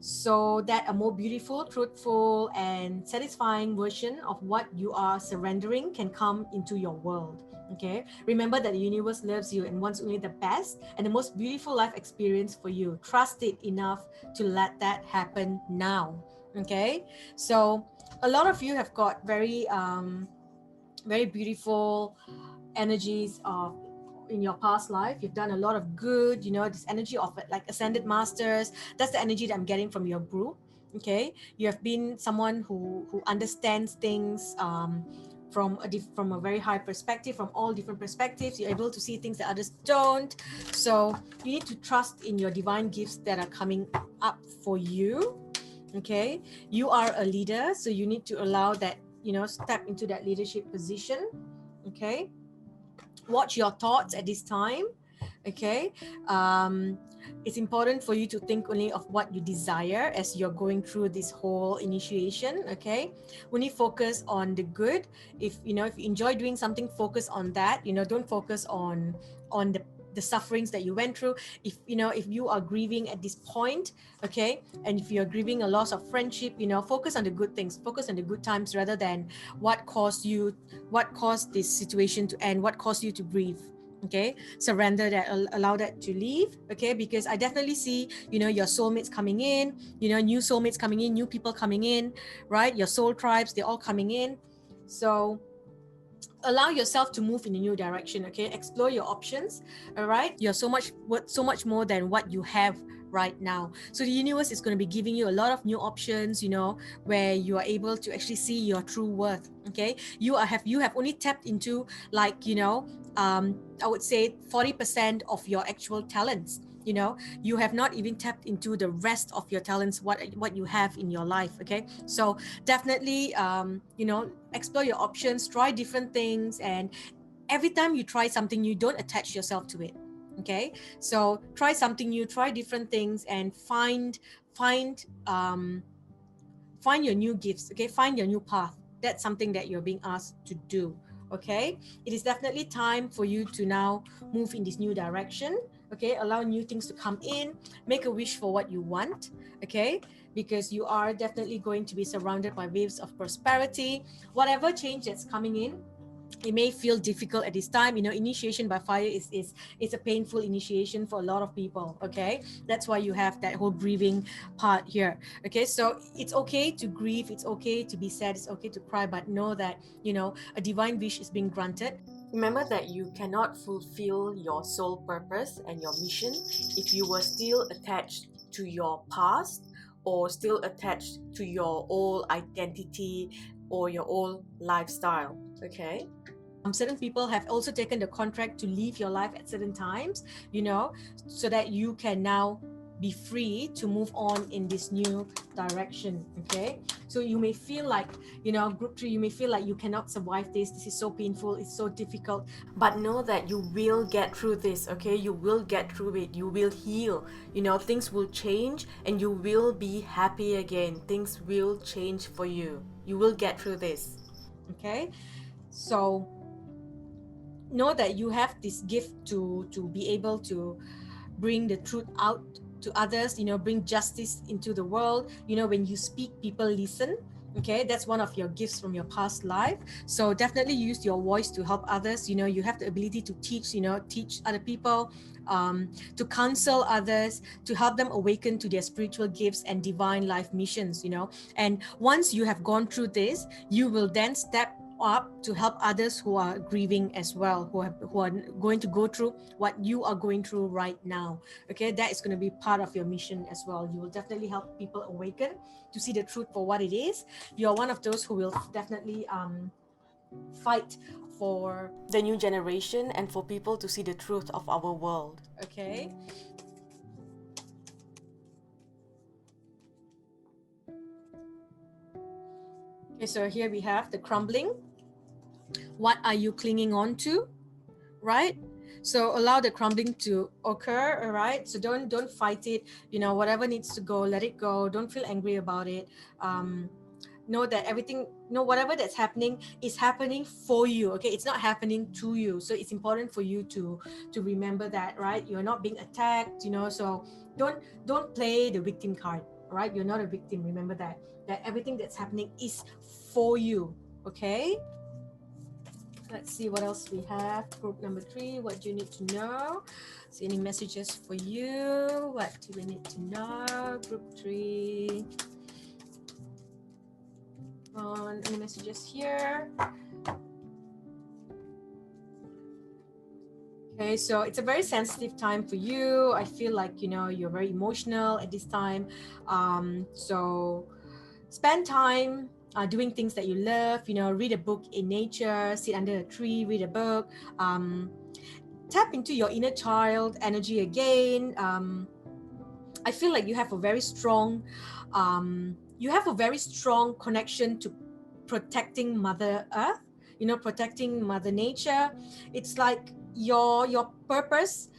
Speaker 1: so that a more beautiful, truthful, and satisfying version of what you are surrendering can come into your world. Okay, remember that the universe loves you and wants only the best and the most beautiful life experience for you. Trust it enough to let that happen now. Okay, so a lot of you have got very beautiful energies of in your past life. You've done a lot of good, this energy of it, like ascended masters. That's the energy that I'm getting from your group. Okay, you have been someone who understands things from a very high perspective, from all different perspectives. You're able to see things that others don't. So you need to trust in your divine gifts that are coming up for you. Okay, you are a leader, so you need to allow that, step into that leadership position. Okay, watch your thoughts at this time. Okay, it's important for you to think only of what you desire as you're going through this whole initiation. Okay, when you focus on the good, if you enjoy doing something, focus on that. Don't focus on the sufferings that you went through. If you are grieving at this point, okay, and if you're grieving a loss of friendship, focus on the good things, focus on the good times, rather than what caused this situation to end, what caused you to grieve. Okay, surrender that, allow that to leave. Okay, because I definitely see your soulmates coming in, new soulmates coming in, new people coming in, right? Your soul tribes, they're all coming in. So allow yourself to move in a new direction. Okay, explore your options. All right, you're so much more than what you have right now. So the universe is going to be giving you a lot of new options, where you are able to actually see your true worth. Okay, you have only tapped into, like, I would say 40% of your actual talents. You have not even tapped into the rest of your talents, what you have in your life. Okay, so definitely explore your options, try different things, and every time you try something new, don't attach yourself to it. Okay, so try something new, try different things, and find find your new gifts. Okay, find your new path. That's something that you're being asked to do. Okay, it is definitely time for you to now move in this new direction. Okay, allow new things to come in, make a wish for what you want. Okay, because you are definitely going to be surrounded by waves of prosperity. Whatever change that's coming in, it may feel difficult at this time. Initiation by fire is a painful initiation for a lot of people. Okay, that's why you have that whole grieving part here. Okay, so it's okay to grieve, it's okay to be sad, it's okay to cry, but know that a divine wish is being granted. Remember that you cannot fulfill your soul purpose and your mission if you were still attached to your past, or still attached to your old identity or your old lifestyle. Okay, certain people have also taken the contract to leave your life at certain times, so that you can now be free to move on in this new direction. Okay, so you may feel like, group 3, you may feel like you cannot survive this is so painful, it's so difficult, but know that you will get through this. Okay, you will get through it, you will heal, things will change, and you will be happy again. Things will change for you, you will get through this. Okay, so know that you have this gift to be able to bring the truth out to others, bring justice into the world. When you speak, people listen. Okay, that's one of your gifts from your past life. So definitely use your voice to help others. You have the ability to teach other people, to counsel others, to help them awaken to their spiritual gifts and divine life missions. And once you have gone through this, you will then step up to help others who are grieving as well, who are going to go through what you are going through right now. Okay, that is going to be part of your mission as well. You will definitely help people awaken to see the truth for what it is. You are one of those who will definitely fight for the new generation and for people to see the truth of our world. Okay. Okay, so here we have the crumbling. What are you clinging on to, right? So allow the crumbling to occur, all right? So don't fight it. You know, whatever needs to go, let it go. Don't feel angry about it. Know that everything, whatever that's happening is happening for you. Okay, it's not happening to you. So it's important for you to remember that, right? You're not being attacked. So don't play the victim card, right? You're not a victim. Remember that everything that's happening is for you. Okay. Let's see what else we have. Group number 3, what do you need to know? See any messages for you? What do we need to know? Group 3. Any messages here? Okay, so it's a very sensitive time for you. I feel like, you're very emotional at this time. So spend time doing things that you love, read a book in nature, sit under a tree, read a book, tap into your inner child energy again. I feel like you have a very strong connection to protecting Mother Earth, protecting Mother Nature. It's like your purpose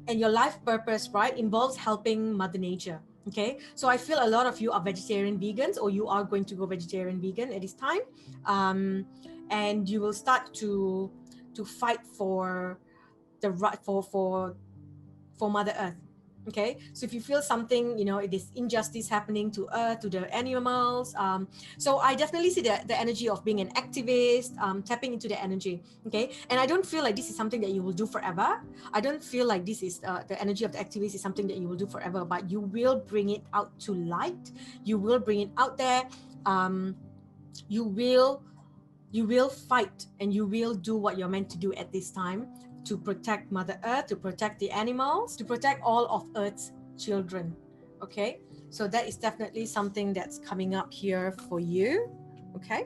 Speaker 1: and your life purpose, right, involves helping Mother Nature. Okay, so I feel a lot of you are vegetarian vegans, or you are going to go vegetarian vegan at this time, and you will start to fight for the right for Mother Earth. Okay, so if you feel something, it is injustice happening to Earth, to the animals, so I definitely see the energy of being an activist, tapping into the energy. Okay, and I don't feel like this is something that you will do forever. I don't feel like this is the energy of the activist is something that you will do forever, but you will bring it out to light. You will bring it out there. You will fight, and you will do what you're meant to do at this time, to protect Mother Earth, to protect the animals, to protect all of Earth's children. Okay, so that is definitely something that's coming up here for you. Okay,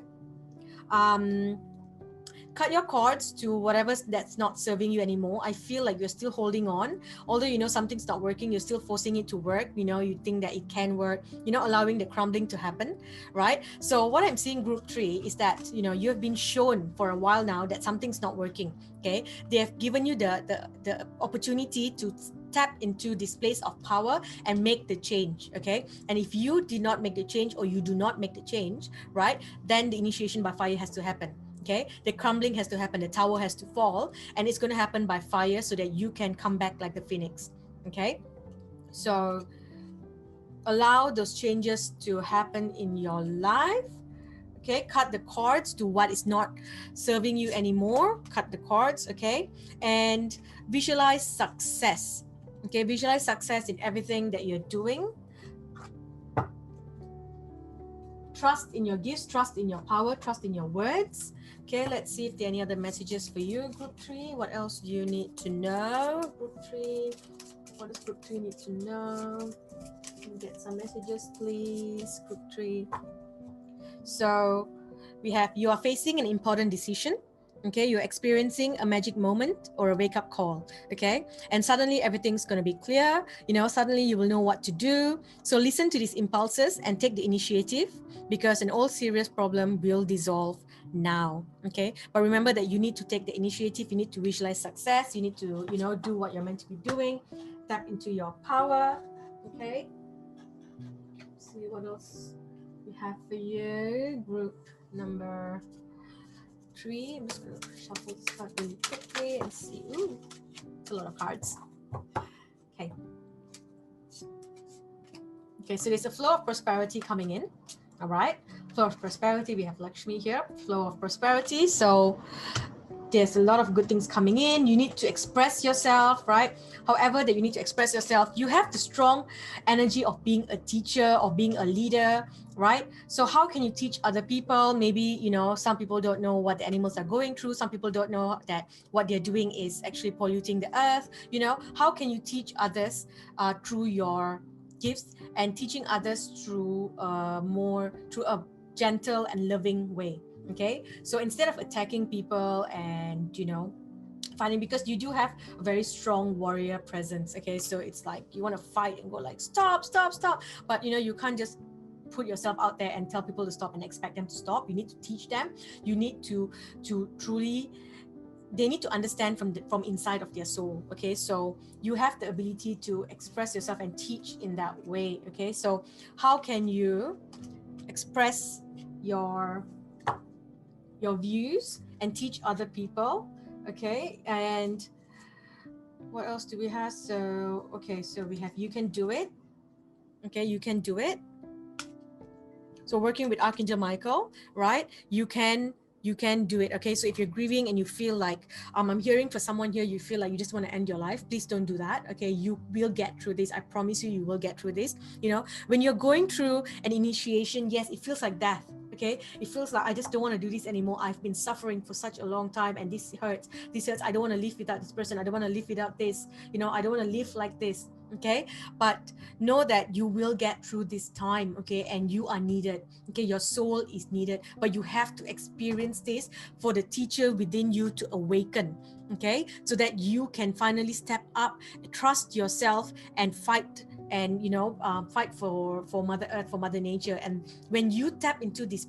Speaker 1: cut your cords to whatever that's not serving you anymore. I feel like you're still holding on, although something's not working. You're still forcing it to work. You think that it can work. You're not allowing the crumbling to happen, right? So what I'm seeing, group 3, is that you have been shown for a while now that something's not working. Okay, they have given you the opportunity to tap into this place of power and make the change. Okay, and if you did not make the change, or you do not make the change, right, then the initiation by fire has to happen. Okay, the crumbling has to happen, the tower has to fall, and it's going to happen by fire so that you can come back like the phoenix. Okay, so allow those changes to happen in your life. Okay, cut the cords to what is not serving you anymore. Cut the cords. Okay, and visualize success. Okay, visualize success in everything that you're doing. Trust in your gifts, trust in your power, trust in your words. Okay, let's see if there are any other messages for you, group 3. What else do you need to know, group 3? What does group 3 need to know? Can we get some messages, please, group 3? So we have, you are facing an important decision. Okay, you're experiencing a magic moment or a wake-up call. Okay, and suddenly everything's going to be clear. Suddenly you will know what to do. So listen to these impulses and take the initiative, because an old serious problem will dissolve now. Okay, but remember that you need to take the initiative. You need to visualize success. You need to do what you're meant to be doing. Tap into your power. Okay, let's see what else we have for you, group number 3. I'm just going to shuffle this card really quickly and see. Ooh, it's a lot of cards. Okay. Okay, so there's a flow of prosperity coming in. All right. Flow of prosperity. We have Lakshmi here. Flow of prosperity. So there's a lot of good things coming in. You need to express yourself, right? However that you need to express yourself, you have the strong energy of being a teacher or being a leader, right? So how can you teach other people? Maybe, you know, some people don't know what the animals are going through. Some people don't know that what they're doing is actually polluting the earth. You know, how can you teach others through your gifts, and teaching others through through a gentle and loving way? Okay, so instead of attacking people and, you know, fighting, because you do have a very strong warrior presence. Okay, so it's like you want to fight and go like stop, stop, stop, but you know, you can't just put yourself out there and tell people to stop and expect them to stop. You need to teach them. You need to truly, they need to understand from inside of their soul. Okay, so you have the ability to express yourself and teach in that way. Okay, so how can you express your views and teach other people? Okay, and what else do we have? So okay, so we have you can do it. Okay, you can do it. So working with Archangel Michael, right? You can do it. Okay, so if you're grieving and you feel like I'm hearing for someone here, you feel like you just want to end your life, please don't do that. Okay, you will get through this. I promise you, you will get through this. You know, when you're going through an initiation, yes, it feels like death. Okay, it feels like I just don't want to do this anymore. I've been suffering for such a long time, and this hurts. This hurts. I don't want to live without this person. I don't want to live without this. You know, I don't want to live like this. Okay, but know that you will get through this time. Okay, and you are needed. Okay, your soul is needed, but you have to experience this for the teacher within you to awaken. Okay, so that you can finally step up, trust yourself, and fight, and you know, fight for Mother Earth, for Mother Nature. And when you tap into this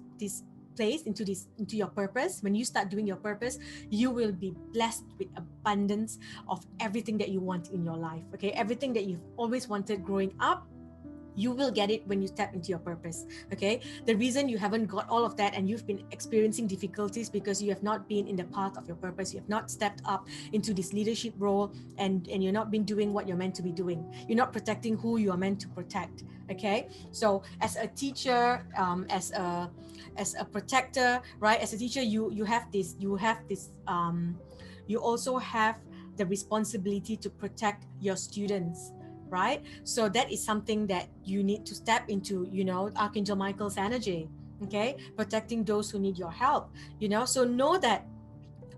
Speaker 1: place, into your purpose, when you start doing your purpose, you will be blessed with abundance of everything that you want in your life. Okay, everything that you've always wanted growing up, you will get it when you step into your purpose. Okay, the reason you haven't got all of that and you've been experiencing difficulties because you have not been in the path of your purpose. You have not stepped up into this leadership role, and you're not been doing what you're meant to be doing. You're not protecting who you are meant to protect. Okay, so as a teacher, as a protector, right, as a teacher, you have this, you also have the responsibility to protect your students, right? So that is something that you need to step into, you know, Archangel Michael's energy. Okay, protecting those who need your help. You know, so know that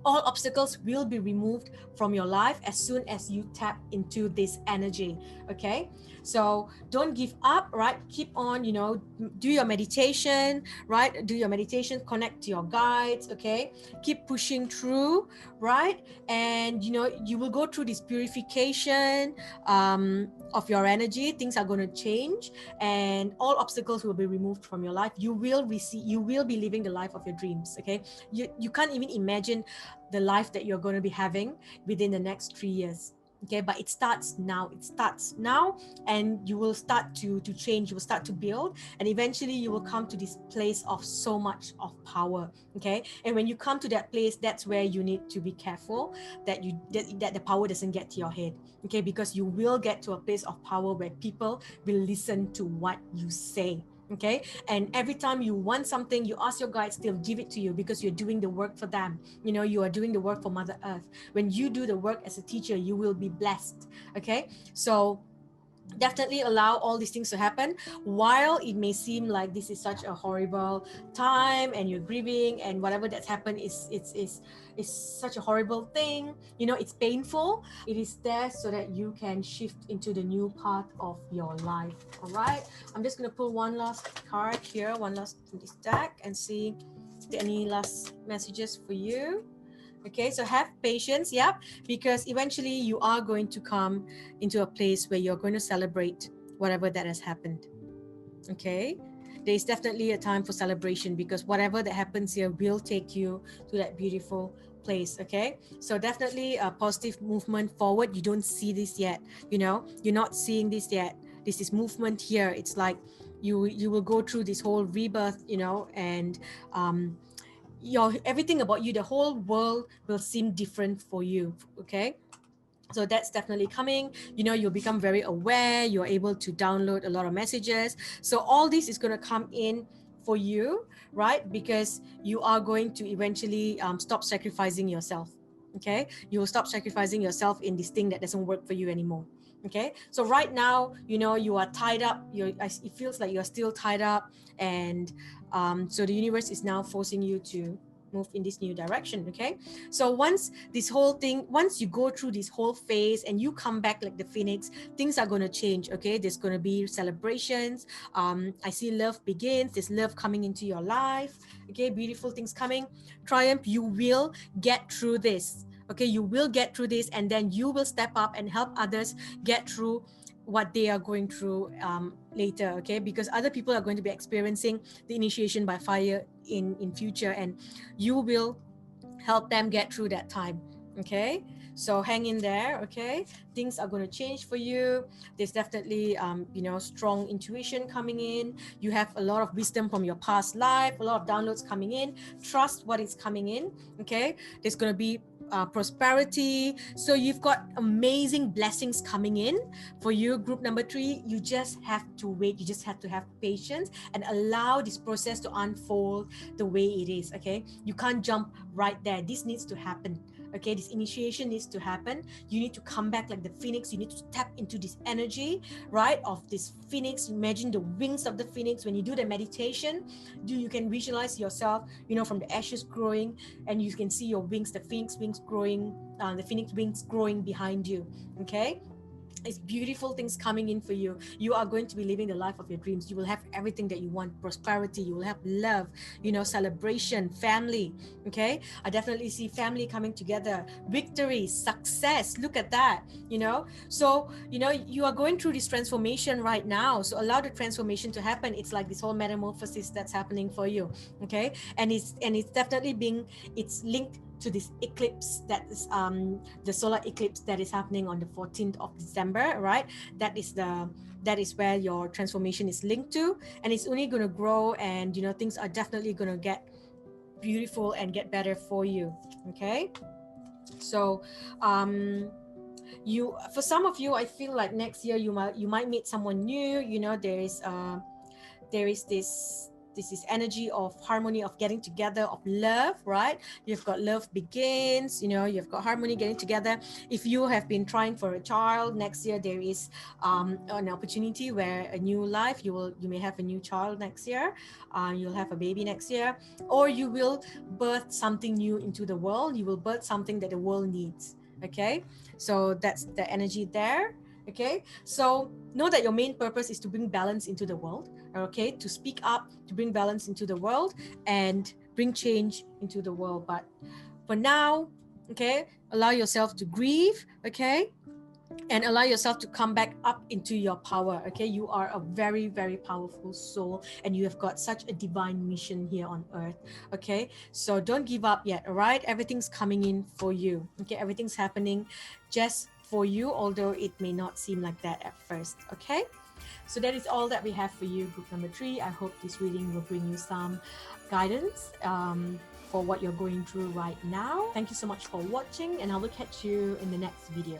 Speaker 1: all obstacles will be removed from your life as soon as you tap into this energy. Okay, so don't give up, right? Keep on, you know, do your meditation, right? Do your meditation, connect to your guides. Okay, keep pushing through, right? And you know, you will go through this purification of your energy. Things are going to change, and all obstacles will be removed from your life. You will be living the life of your dreams. Okay, you can't even imagine the life that you're going to be having within the next 3 years. Okay, but it starts now. It starts now, and you will start to change. You will start to build, and eventually you will come to this place of so much of power. Okay, and when you come to that place, that's where you need to be careful that the power doesn't get to your head. Okay, because you will get to a place of power where people will listen to what you say. Okay, and every time you want something, you ask your guides, they'll give it to you because you're doing the work for them. You know, you are doing the work for Mother Earth. When you do the work as a teacher, you will be blessed. Okay, so definitely allow all these things to happen. While it may seem like this is such a horrible time and you're grieving and whatever that's happened is such a horrible thing, you know, it's painful, it is there so that you can shift into the new part of your life. All right, I'm just going to pull one last card here, one last from this deck, and see if there are any last messages for you. Okay, so have patience, yep, because eventually you are going to come into a place where you're going to celebrate whatever that has happened. Okay, there's definitely a time for celebration because whatever that happens here will take you to that beautiful place. Okay, so definitely a positive movement forward. You don't see this yet, you know, you're not seeing this yet. This is movement here. It's like you will go through this whole rebirth, you know, and your everything about you, the whole world will seem different for you. Okay, so that's definitely coming. You know, you'll become very aware, you're able to download a lot of messages. So all this is going to come in for you, right? Because you are going to eventually stop sacrificing yourself. Okay, you will stop sacrificing yourself in this thing that doesn't work for you anymore. Okay, so right now, you are tied up. It feels like you're still tied up, and so the universe is now forcing you to move in this new direction. Okay, so once you go through this whole phase and you come back like the phoenix, things are going to change. Okay, there's going to be celebrations. I see love begins. There's love coming into your life. Okay, beautiful things coming. Triumph, you will get through this. Okay, you will get through this, and then you will step up and help others get through what they are going through later. Okay, because other people are going to be experiencing the initiation by fire in future, and you will help them get through that time. Okay, so hang in there. Okay, things are going to change for you. There's definitely strong intuition coming in. You have a lot of wisdom from your past life, a lot of downloads coming in. Trust what is coming in. Okay, there's going to be prosperity. So you've got amazing blessings coming in for you. Group number 3, you just have to wait. You just have to have patience and allow this process to unfold the way it is. Okay, you can't jump right there. This needs to happen. Okay, this initiation needs to happen. You need to come back like the phoenix. You need to tap into this energy, right, of this phoenix. Imagine the wings of the phoenix. When you do the meditation, you can visualize yourself, from the ashes growing, and you can see your wings, the phoenix wings growing, the phoenix wings growing behind you. Okay, it's beautiful things coming in for you. You are going to be living the life of your dreams. You will have everything that you want. Prosperity, you will have love, celebration, family. Okay, I definitely see family coming together, victory, success. Look at that. So you are going through this transformation right now, so allow the transformation to happen. It's like this whole metamorphosis that's happening for you. Okay, and it's definitely it's linked to this eclipse, that is the solar eclipse that is happening on the 14th of December, right? That is where your transformation is linked to, and it's only going to grow, and things are definitely going to get beautiful and get better for you. Okay, so for some of you, I feel like next year you might meet someone new. There is this energy of harmony, of getting together, of love, right? You've got love begins, you've got harmony, getting together. If you have been trying for a child, next year there is an opportunity where a new life, you may have a new child next year. You'll have a baby next year, or you will birth something new into the world. You will birth something that the world needs. Okay, so that's the energy there. Okay, so know that your main purpose is to bring balance into the world. Okay, to speak up, to bring balance into the world and bring change into the world. But for now, okay, allow yourself to grieve. Okay, and allow yourself to come back up into your power. Okay, you are a very, very powerful soul, and you have got such a divine mission here on earth. Okay, so don't give up yet. All right, everything's coming in for you. Okay, everything's happening just for you, although it may not seem like that at first. Okay, so that is all that we have for you, group number 3. I hope this reading will bring you some guidance for what you're going through right now. Thank you so much for watching, and I will catch you in the next video.